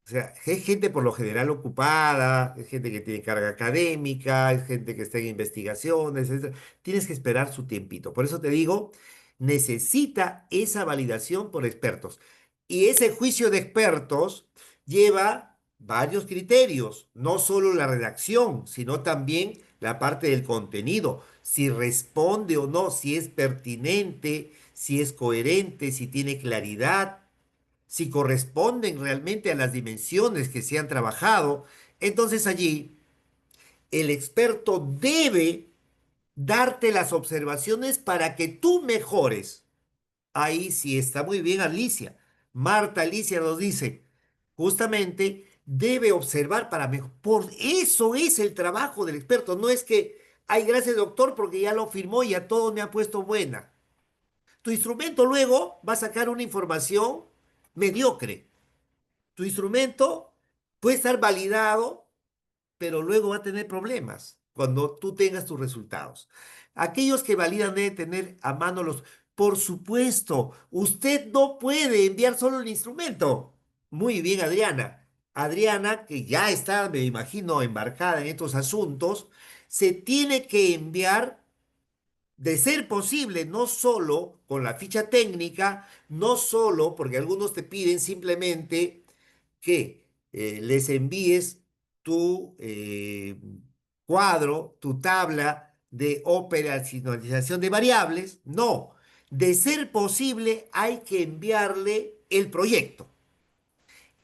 O sea, es gente por lo general ocupada, es gente que tiene carga académica, es gente que está en investigaciones, etcétera. Tienes que esperar su tiempito. Por eso te digo, necesita esa validación por expertos. Y ese juicio de expertos lleva varios criterios, no solo la redacción, sino también la parte del contenido, si responde o no, si es pertinente, si es coherente, si tiene claridad, si corresponden realmente a las dimensiones que se han trabajado, entonces allí el experto debe darte las observaciones para que tú mejores. Ahí sí está muy bien Alicia. Marta Alicia nos dice, justamente debe observar para mejor. Por eso es el trabajo del experto. No es que, ay, gracias doctor, porque ya lo firmó y a todo me ha puesto buena. Tu instrumento luego va a sacar una información mediocre. Tu instrumento puede estar validado, pero luego va a tener problemas cuando tú tengas tus resultados. Aquellos que validan deben tener a mano los... Por supuesto, usted no puede enviar solo el instrumento. Muy bien, Adriana. Adriana, que ya está, me imagino, embarcada en estos asuntos, se tiene que enviar, de ser posible, no solo con la ficha técnica, no solo porque algunos te piden simplemente que les envíes tu cuadro, tu tabla de operacionalización de variables. No, de ser posible hay que enviarle el proyecto.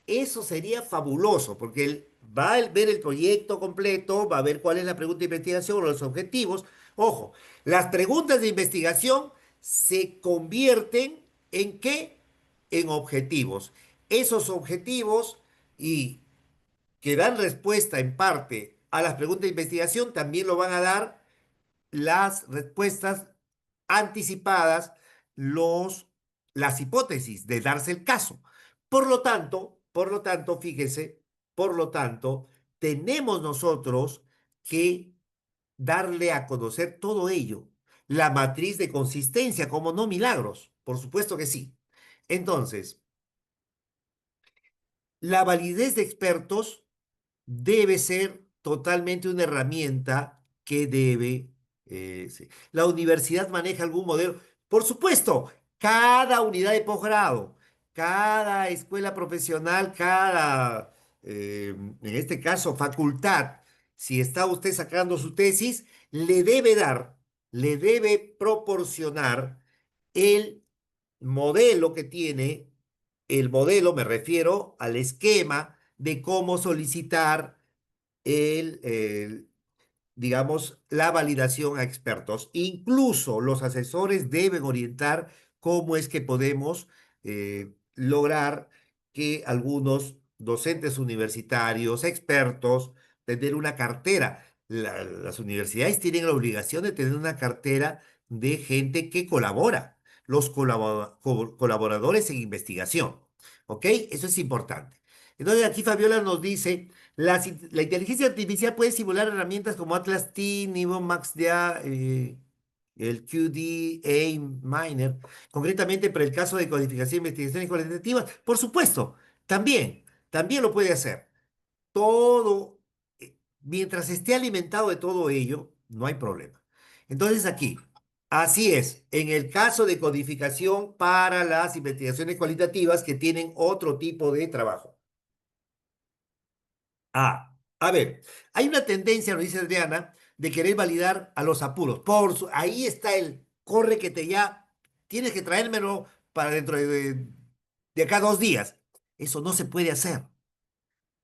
Eso sería fabuloso, porque él va a ver el proyecto completo, va a ver cuál es la pregunta de investigación o los objetivos. Ojo, las preguntas de investigación se convierten ¿en qué? En objetivos. Esos objetivos y que dan respuesta en parte a las preguntas de investigación también lo van a dar las respuestas anticipadas, los, las hipótesis de darse el caso. Fíjese, por lo tanto, tenemos nosotros que darle a conocer todo ello. La matriz de consistencia, como no milagros, por supuesto que sí. Entonces, la validez de expertos debe ser totalmente una herramienta que debe... sí. ¿La universidad maneja algún modelo? Por supuesto, cada unidad de posgrado, cada escuela profesional, cada, en este caso, facultad, si está usted sacando su tesis, le debe dar, le debe proporcionar el modelo que tiene, el modelo, me refiero al esquema de cómo solicitar el, digamos, la validación a expertos. Incluso los asesores deben orientar cómo es que podemos lograr que algunos docentes universitarios, expertos, tener una cartera. Las universidades tienen la obligación de tener una cartera de gente que colabora, los colaboradores en investigación. ¿Ok? Eso es importante. Entonces aquí Fabiola nos dice... La inteligencia artificial puede simular herramientas como Atlas T, Niveau MaxDA, el QDA Miner, concretamente para el caso de codificación e investigaciones cualitativas. Por supuesto, también lo puede hacer. Todo, mientras esté alimentado de todo ello, no hay problema. Entonces aquí, así es, en el caso de codificación para las investigaciones cualitativas que tienen otro tipo de trabajo. A ver, hay una tendencia, lo dice Adriana, de querer validar a los apuros. Ahí está el corre que te ya, tienes que traérmelo para dentro de acá 2 días. Eso no se puede hacer,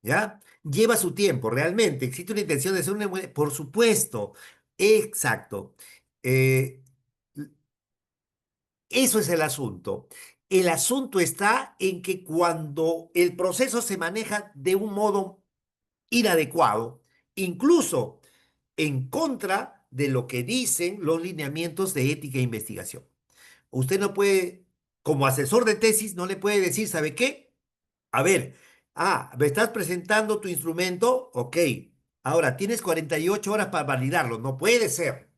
¿ya? Lleva su tiempo, realmente. ¿Existe una intención de hacer Por supuesto, exacto. Eh, Eso es el asunto. El asunto está en que cuando el proceso se maneja de un modo inadecuado, incluso en contra de lo que dicen los lineamientos de ética e investigación. Usted no puede, como asesor de tesis, no le puede decir, ¿sabe qué? A ver, me estás presentando tu instrumento, ok. Ahora, tienes 48 horas para validarlo. No puede ser.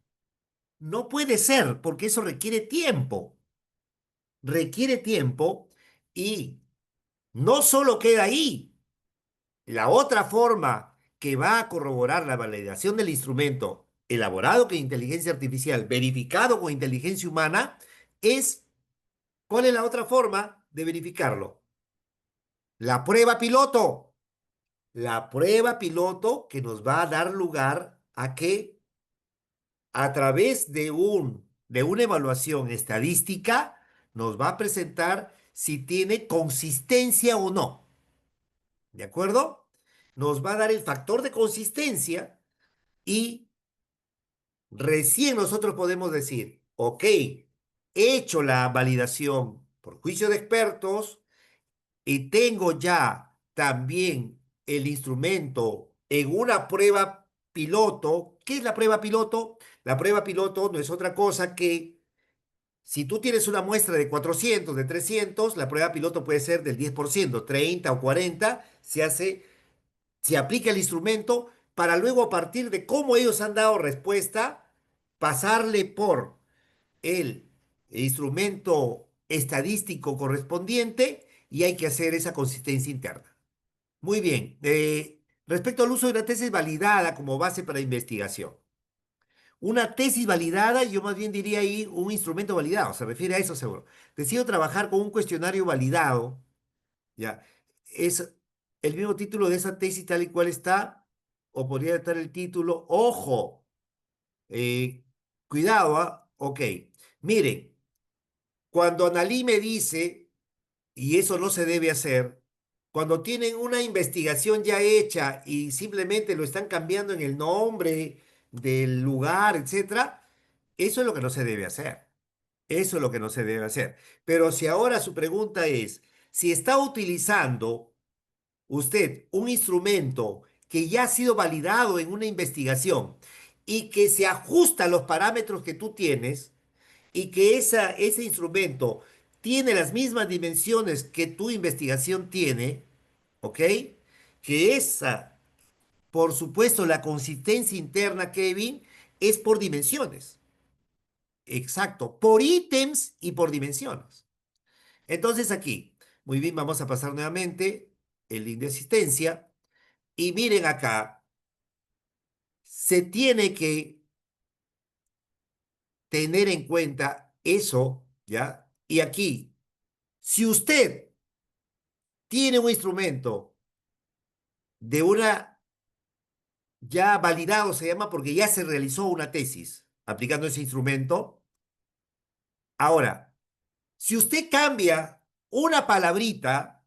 No puede ser, porque eso requiere tiempo y no solo queda ahí. La otra forma que va a corroborar la validación del instrumento elaborado con inteligencia artificial, verificado con inteligencia humana, es, ¿cuál es la otra forma de verificarlo? La prueba piloto. La prueba piloto que nos va a dar lugar a que a través de una evaluación estadística nos va a presentar si tiene consistencia o no. ¿De acuerdo? Nos va a dar el factor de consistencia y recién nosotros podemos decir, ok, he hecho la validación por juicio de expertos y tengo ya también el instrumento en una prueba piloto. ¿Qué es la prueba piloto? La prueba piloto no es otra cosa que si tú tienes una muestra de 400, de 300, la prueba piloto puede ser del 10%, 30 o 40, se aplica el instrumento para luego a partir de cómo ellos han dado respuesta, pasarle por el instrumento estadístico correspondiente y hay que hacer esa consistencia interna. Muy bien. Respecto al uso de una tesis validada como base para investigación. Una tesis validada, yo más bien diría ahí un instrumento validado, se refiere a eso seguro. Decido trabajar con un cuestionario validado, ya. Es el mismo título de esa tesis tal y cual está, o podría estar el título, ojo, eh, cuidado, ¿ah? Ok. Miren, cuando Analí me dice, y eso no se debe hacer, cuando tienen una investigación ya hecha y simplemente lo están cambiando en el nombre del lugar, etcétera, eso es lo que no se debe hacer. Eso es lo que no se debe hacer. Pero si ahora su pregunta es, si está utilizando usted un instrumento que ya ha sido validado en una investigación y que se ajusta a los parámetros que tú tienes y que ese instrumento tiene las mismas dimensiones que tu investigación tiene, ¿ok? Que esa, por supuesto, la consistencia interna, Kevin, es por dimensiones. Exacto, por ítems y por dimensiones. Entonces aquí, muy bien, vamos a pasar nuevamente el link de asistencia y miren acá, se tiene que tener en cuenta eso, ¿ya? Y aquí, si usted tiene un instrumento de una ya validado, se llama porque ya se realizó una tesis aplicando ese instrumento. Ahora, si usted cambia una palabrita,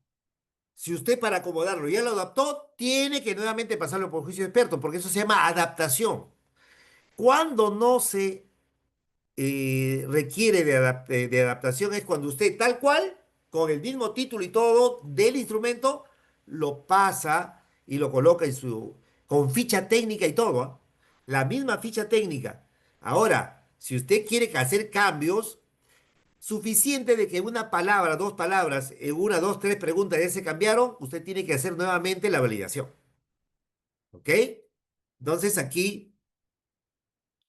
si usted para acomodarlo ya lo adaptó, tiene que nuevamente pasarlo por juicio de experto, porque eso se llama adaptación. Cuando no se requiere de adaptación es cuando usted tal cual, con el mismo título y todo del instrumento, lo pasa y lo coloca con ficha técnica y todo, ¿ah? La misma ficha técnica. Ahora, si usted quiere hacer cambios, suficiente de que una palabra, dos palabras, en una, dos, tres preguntas ya se cambiaron, usted tiene que hacer nuevamente la validación. ¿Ok? Entonces aquí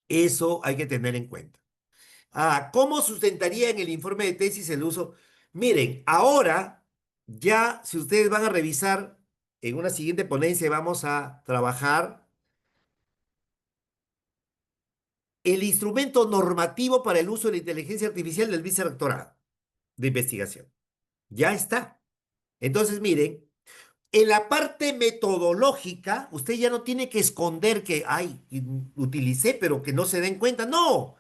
eso hay que tener en cuenta. Ah, ¿cómo sustentaría en el informe de tesis el uso? Miren, ahora ya si ustedes van a revisar en una siguiente ponencia vamos a trabajar el instrumento normativo para el uso de la inteligencia artificial del vicerrectorado de investigación. Ya está. Entonces, miren, en la parte metodológica, usted ya no tiene que esconder que, ay, utilicé, pero que no se den cuenta. No,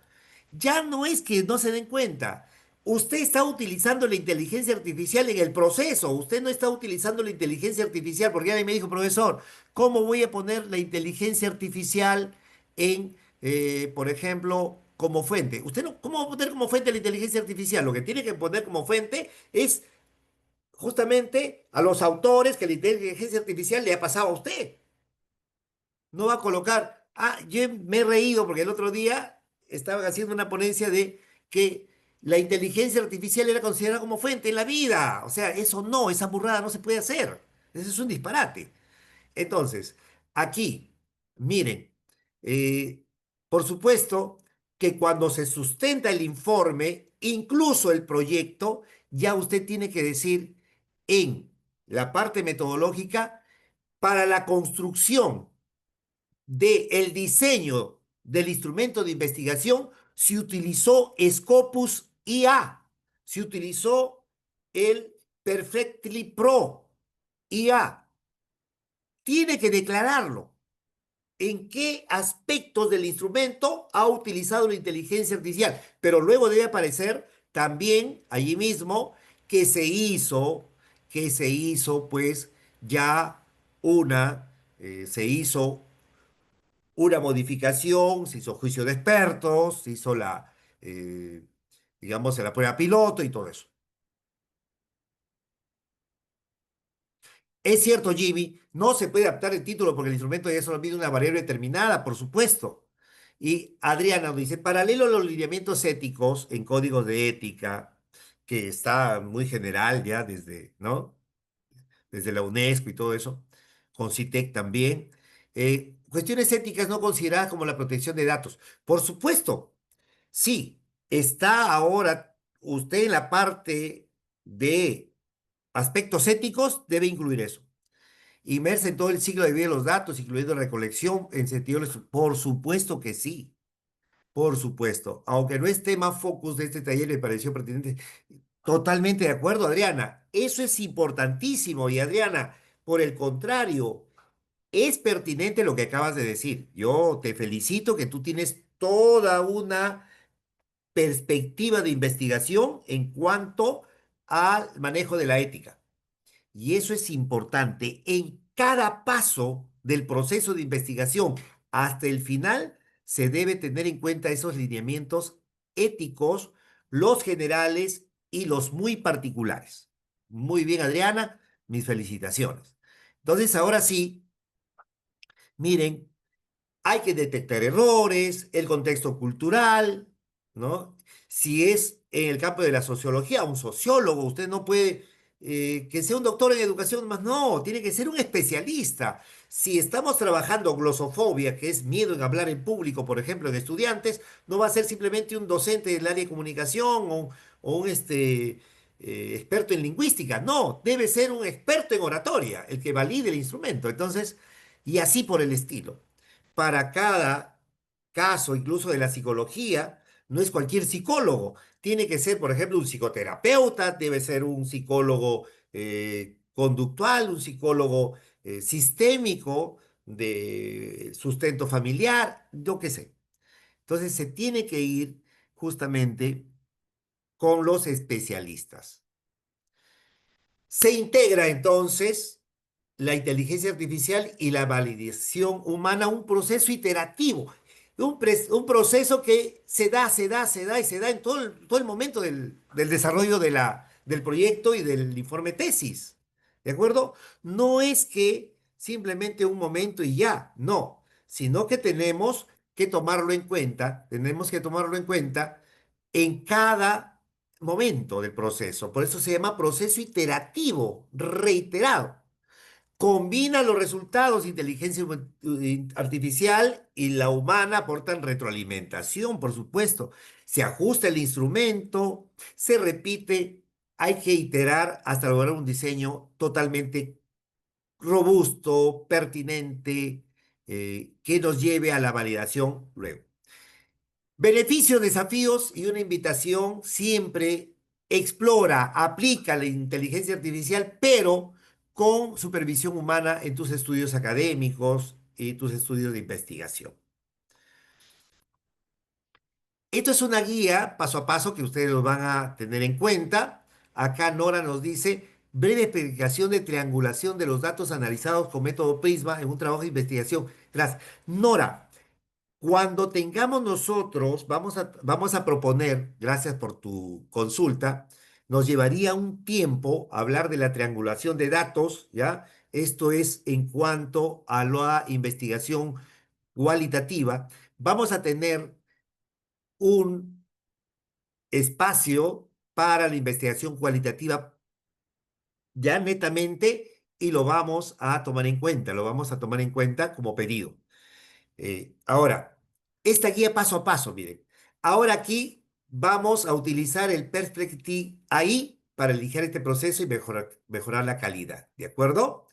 ya no es que no se den cuenta. Usted está utilizando la inteligencia artificial en el proceso. Usted no está utilizando la inteligencia artificial, porque alguien me dijo, profesor, ¿cómo voy a poner la inteligencia artificial en, por ejemplo, como fuente? Usted no, ¿cómo va a poner como fuente la inteligencia artificial? Lo que tiene que poner como fuente es justamente a los autores que la inteligencia artificial le ha pasado a usted. No va a colocar, ah, yo me he reído porque el otro día estaban haciendo una ponencia de que la inteligencia artificial era considerada como fuente en la vida. O sea, eso no, esa burrada no se puede hacer. Eso es un disparate. Entonces, aquí, miren, eh, por supuesto que cuando se sustenta el informe, incluso el proyecto, ya usted tiene que decir en la parte metodológica Para la construcción del diseño del instrumento de investigación se utilizó Scopus IA, se utilizó el Perfectly Pro IA. Tiene que declararlo. ¿En qué aspectos del instrumento ha utilizado la inteligencia artificial? Pero luego debe aparecer también allí mismo que se hizo pues ya se hizo una modificación, se hizo juicio de expertos, se hizo eh, digamos, la prueba piloto y todo eso. Es cierto, Jimmy, no se puede adaptar el título porque el instrumento ya solo mide una variable determinada, por supuesto. Y Adriana nos dice, paralelo a los lineamientos éticos en códigos de ética, que está muy general ya desde, ¿no? Desde la UNESCO y todo eso, con CITEC también. Cuestiones éticas no consideradas como la protección de datos. Por supuesto, sí, está ahora usted en la parte de aspectos éticos, debe incluir eso. Inmersa en todo el ciclo de vida de los datos, incluyendo recolección en sentido, por supuesto que sí, por supuesto. Aunque no es tema focus de este taller, me pareció pertinente. Totalmente de acuerdo, Adriana. Eso es importantísimo. Y Adriana, por el contrario, es pertinente lo que acabas de decir. Yo te felicito que tú tienes toda una perspectiva de investigación en cuanto al manejo de la ética. Y eso es importante. En cada paso del proceso de investigación hasta el final se debe tener en cuenta esos lineamientos éticos, los generales y los muy particulares. Muy bien, Adriana, mis felicitaciones. Entonces, ahora sí, miren, hay que detectar errores, el contexto cultural, ¿no? Si es en el campo de la sociología, un sociólogo, usted no puede que sea un doctor en educación, más no, tiene que ser un especialista. Si estamos trabajando glosofobia, que es miedo en hablar en público, por ejemplo, en estudiantes, no va a ser simplemente un docente del área de comunicación o un experto en lingüística, no, debe ser un experto en oratoria, el que valide el instrumento. Entonces, y así por el estilo para cada caso, incluso de la psicología, no es cualquier psicólogo. Tiene que ser, por ejemplo, un psicoterapeuta, debe ser un psicólogo conductual, un psicólogo sistémico de sustento familiar, yo qué sé. Entonces se tiene que ir justamente con los especialistas. Se integra entonces la inteligencia artificial y la validación humana, un proceso iterativo, un proceso que se da en todo el momento del desarrollo del proyecto y del informe tesis. ¿De acuerdo? No es que simplemente un momento y ya, no, sino que tenemos que tomarlo en cuenta en cada momento del proceso. Por eso se llama proceso iterativo, reiterado. Combina los resultados de inteligencia artificial y la humana aportan retroalimentación, por supuesto. Se ajusta el instrumento, se repite, hay que iterar hasta lograr un diseño totalmente robusto, pertinente, que nos lleve a la validación luego. Beneficios, desafíos y una invitación siempre explora, aplica la inteligencia artificial, pero con supervisión humana en tus estudios académicos y tus estudios de investigación. Esto es una guía paso a paso que ustedes lo van a tener en cuenta. Acá Nora nos dice, breve explicación de triangulación de los datos analizados con método Prisma en un trabajo de investigación. Gracias. Nora, cuando tengamos nosotros, vamos a proponer, gracias por tu consulta, nos llevaría un tiempo hablar de la triangulación de datos, ¿ya? Esto es en cuanto a la investigación cualitativa. Vamos a tener un espacio para la investigación cualitativa ya netamente y lo vamos a tomar en cuenta, lo vamos a tomar en cuenta como pedido. Ahora, esta guía paso a paso, miren. Ahora aquí vamos a utilizar el Perspective AI para elegir este proceso y mejorar la calidad. ¿De acuerdo?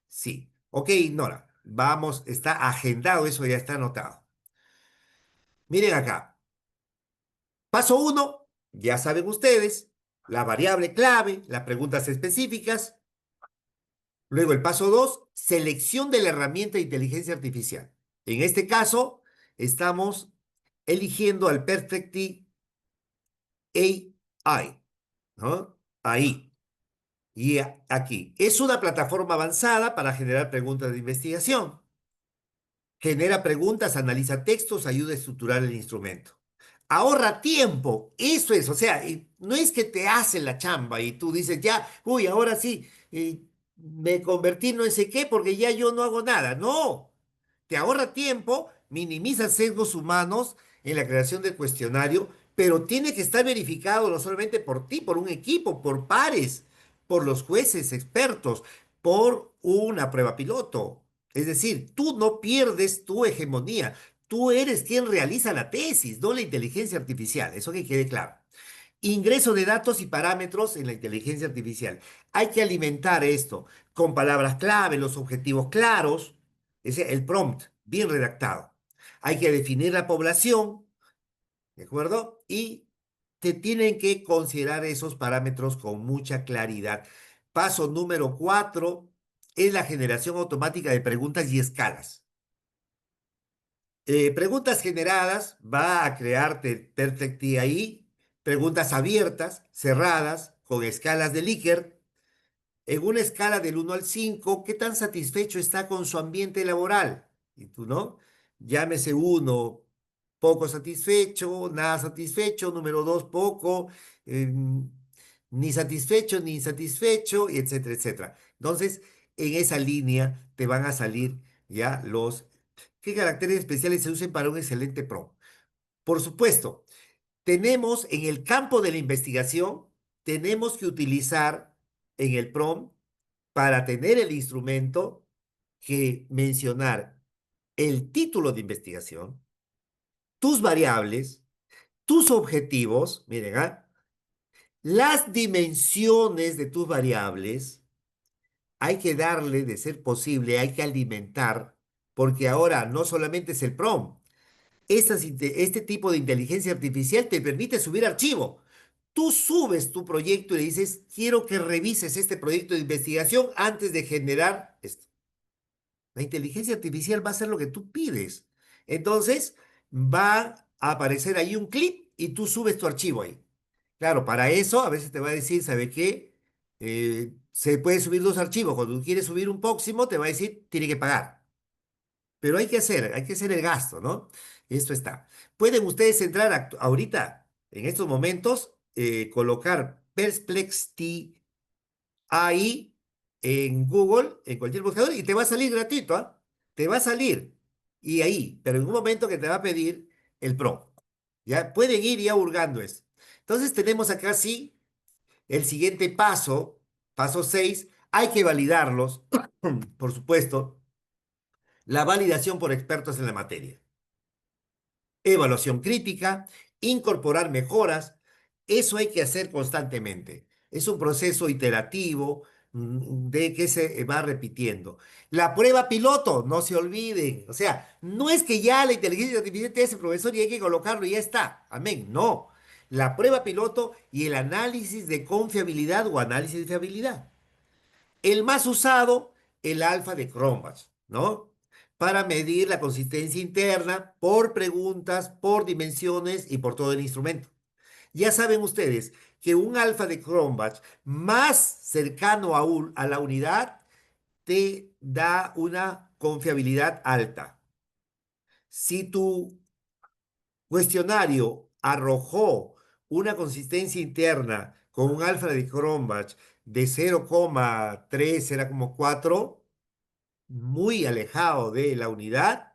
Sí. Ok, Nora, vamos, está agendado, eso ya está anotado. Miren acá. Paso uno, ya saben ustedes, la variable clave, las preguntas específicas. Luego el paso 2, selección de la herramienta de inteligencia artificial. En este caso, estamos eligiendo al Perfecti AI, ¿no? Ahí y aquí. Es una plataforma avanzada para generar preguntas de investigación. Genera preguntas, analiza textos, ayuda a estructurar el instrumento. Ahorra tiempo, eso es, o sea, y no es que te hace la chamba y tú dices, ya, uy, ahora sí, me convertí en no sé qué porque ya yo no hago nada. No, te ahorra tiempo, minimiza sesgos humanos en la creación del cuestionario, pero tiene que estar verificado no solamente por ti, por un equipo, por pares, por los jueces expertos, por una prueba piloto. Es decir, tú no pierdes tu hegemonía. Tú eres quien realiza la tesis, no la inteligencia artificial. Eso que quede claro. Ingreso de datos y parámetros en la inteligencia artificial. Hay que alimentar esto con palabras clave, los objetivos claros, el prompt bien redactado. Hay que definir la población, ¿de acuerdo? Y te tienen que considerar esos parámetros con mucha claridad. Paso número 4 es la generación automática de preguntas y escalas. Preguntas generadas va a crearte Perfect AI, preguntas abiertas, cerradas, con escalas de Likert. En una escala del 1 al 5, ¿qué tan satisfecho está con su ambiente laboral? Y tú, ¿no? Llámese uno, poco satisfecho, nada satisfecho, número 2, poco, ni satisfecho, ni insatisfecho, y etcétera, etcétera. Entonces, en esa línea te van a salir ya los... ¿Qué caracteres especiales se usan para un excelente prompt? Por supuesto, tenemos en el campo de la investigación, tenemos que utilizar en el prompt para tener el instrumento que mencionar el título de investigación, tus variables, tus objetivos, miren, las dimensiones de tus variables, hay que darle, de ser posible, hay que alimentar, porque ahora no solamente es el prompt, este tipo de inteligencia artificial te permite subir archivo. Tú subes tu proyecto y le dices, quiero que revises este proyecto de investigación antes de generar esto. La inteligencia artificial va a hacer lo que tú pides. Entonces, va a aparecer ahí un clip y tú subes tu archivo ahí. Claro, para eso a veces te va a decir, ¿sabe qué? Se puede subir dos archivos. Cuando tú quieres subir un próximo, te va a decir, tiene que pagar. Pero hay que hacer el gasto, ¿no? Esto está. Pueden ustedes entrar ahorita, en estos momentos, colocar Perplexity ahí en Google, en cualquier buscador, y te va a salir gratuito, ¿ah? Te va a salir. Y ahí, pero en un momento que te va a pedir el Pro. ¿Ya? Pueden ir ya hurgando eso. Entonces tenemos acá sí el siguiente paso, paso 6 hay que validarlos, por supuesto, la validación por expertos en la materia. Evaluación crítica, incorporar mejoras, eso hay que hacer constantemente. Es un proceso iterativo de que se va repitiendo. La prueba piloto, no se olviden. O sea, no es que ya la inteligencia artificial te hace profesor y hay que colocarlo y ya está. Amén. No. La prueba piloto y el análisis de confiabilidad o análisis de fiabilidad. El más usado, el alfa de Cronbach, ¿no? Para medir la consistencia interna por preguntas, por dimensiones y por todo el instrumento. Ya saben ustedes que un alfa de Cronbach más cercano a la unidad te da una confiabilidad alta. Si tu cuestionario arrojó una consistencia interna con un alfa de Cronbach de 0,3, 0,4, muy alejado de la unidad,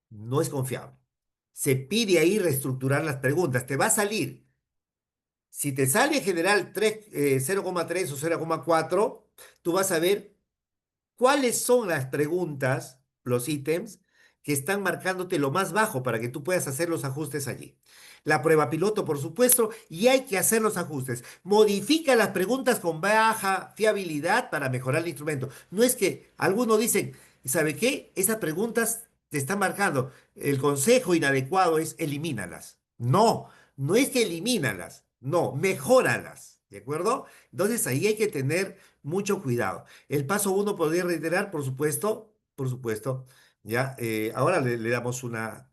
no es confiable. Se pide ahí reestructurar las preguntas. Te va a salir. Si te sale en general 0,3 o 0,4, tú vas a ver cuáles son las preguntas, los ítems, que están marcándote lo más bajo para que tú puedas hacer los ajustes allí. La prueba piloto, por supuesto, y hay que hacer los ajustes. Modifica las preguntas con baja fiabilidad para mejorar el instrumento. No es que algunos dicen, ¿sabe qué? Esas preguntas te están marcando. El consejo inadecuado es elimínalas. No, no es que elimínalas, no, mejóralas. ¿De acuerdo? Entonces ahí hay que tener mucho cuidado. El paso uno podría reiterar, por supuesto, ya. Ahora le damos una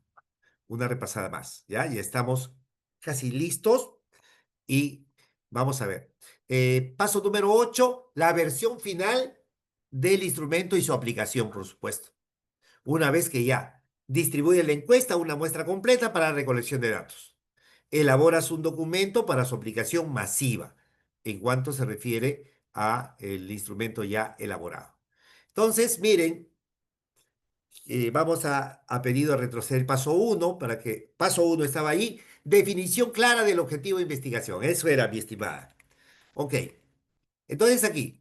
repasada más, ya. Ya estamos casi listos y vamos a ver. Paso número 8, la versión final del instrumento y su aplicación, por supuesto. Una vez que ya distribuye la encuesta, una muestra completa para recolección de datos. Elaboras un documento para su aplicación masiva, en cuanto se refiere a el instrumento ya elaborado. Entonces, miren, vamos a pedido a retroceder el paso uno para que paso uno estaba ahí. Definición clara del objetivo de investigación. Eso era, mi estimada. Ok. Entonces aquí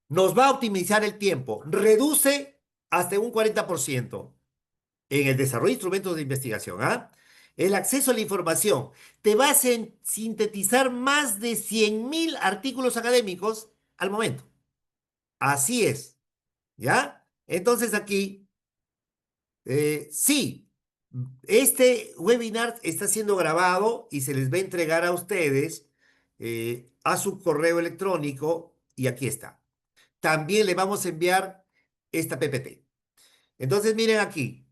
nos va a optimizar el tiempo. Reduce hasta un 40% en el desarrollo de instrumentos de investigación. ¿Ah? El acceso a la información. Te va a sintetizar más de 100.000 artículos académicos al momento. Así es. ¿Ya? Entonces aquí, sí, este webinar está siendo grabado y se les va a entregar a ustedes a su correo electrónico y aquí está. También le vamos a enviar esta PPT. Entonces, miren aquí.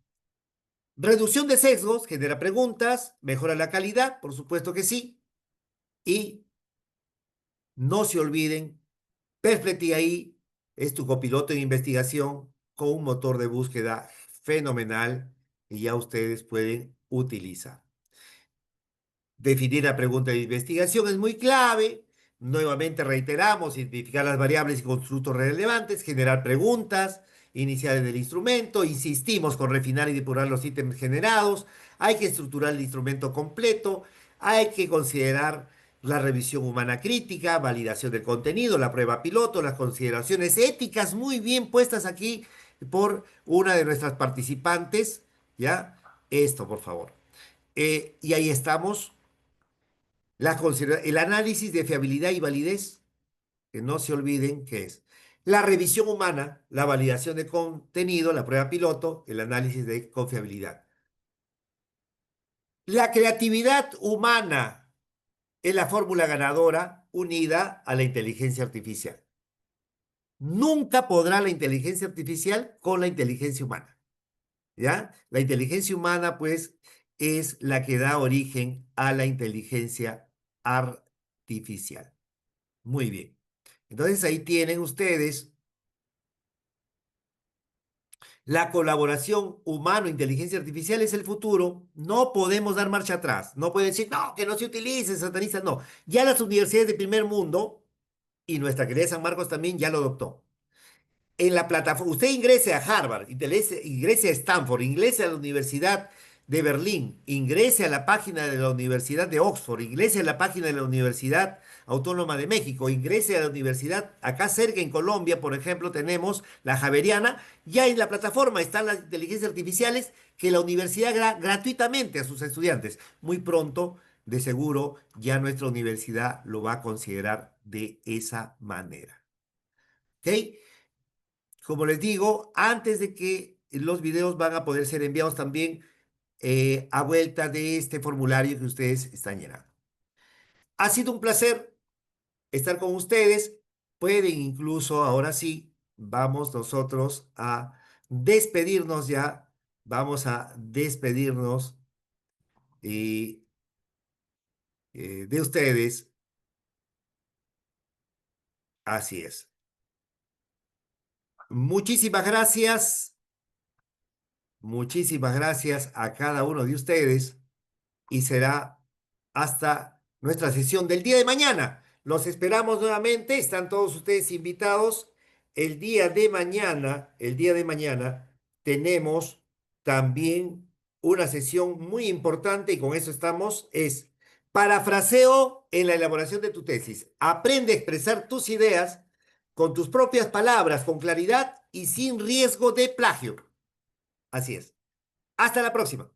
Reducción de sesgos, genera preguntas, mejora la calidad, por supuesto que sí. Y no se olviden, Perspective AI es tu copiloto en investigación con un motor de búsqueda fenomenal y ya ustedes pueden utilizar. Definir la pregunta de investigación es muy clave. Nuevamente reiteramos, identificar las variables y constructos relevantes, generar preguntas iniciales del instrumento. Insistimos con refinar y depurar los ítems generados. Hay que estructurar el instrumento completo. Hay que considerar la revisión humana crítica, validación del contenido, la prueba piloto, las consideraciones éticas muy bien puestas aquí por una de nuestras participantes. ¿Ya? Esto, por favor. Y ahí estamos el análisis de fiabilidad y validez, que no se olviden que es la revisión humana, la validación de contenido, la prueba piloto, el análisis de confiabilidad. La creatividad humana es la fórmula ganadora unida a la inteligencia artificial. Nunca podrá la inteligencia artificial con la inteligencia humana, ¿ya? La inteligencia humana, pues, es la que da origen a la inteligencia artificial. Muy bien. Entonces ahí tienen ustedes la colaboración humano-inteligencia artificial es el futuro. No podemos dar marcha atrás. No pueden decir, no, que no se utilice, satanista. No. Ya las universidades de primer mundo y nuestra querida San Marcos también ya lo adoptó. En la plataforma, usted ingrese a Harvard, ingrese a Stanford, ingrese a la Universidad de Berlín, ingrese a la página de la Universidad de Oxford, ingrese a la página de la Universidad Autónoma de México, ingrese a la universidad, acá cerca en Colombia, por ejemplo, tenemos la Javeriana, ya en la plataforma están las inteligencias artificiales que la universidad gratuitamente a sus estudiantes. Muy pronto, de seguro, ya nuestra universidad lo va a considerar de esa manera. ¿Ok? Como les digo, antes de que los videos van a poder ser enviados también a vuelta de este formulario que ustedes están llenando. Ha sido un placer estar con ustedes. Pueden incluso, ahora sí, vamos nosotros a despedirnos ya. Vamos a despedirnos eh, de ustedes. Así es. Muchísimas gracias. Muchísimas gracias a cada uno de ustedes. Y será hasta nuestra sesión del día de mañana. Los esperamos nuevamente, están todos ustedes invitados. El día de mañana tenemos también una sesión muy importante y con eso estamos, es parafraseo en la elaboración de tu tesis. Aprende a expresar tus ideas con tus propias palabras, con claridad y sin riesgo de plagio. Así es. Hasta la próxima.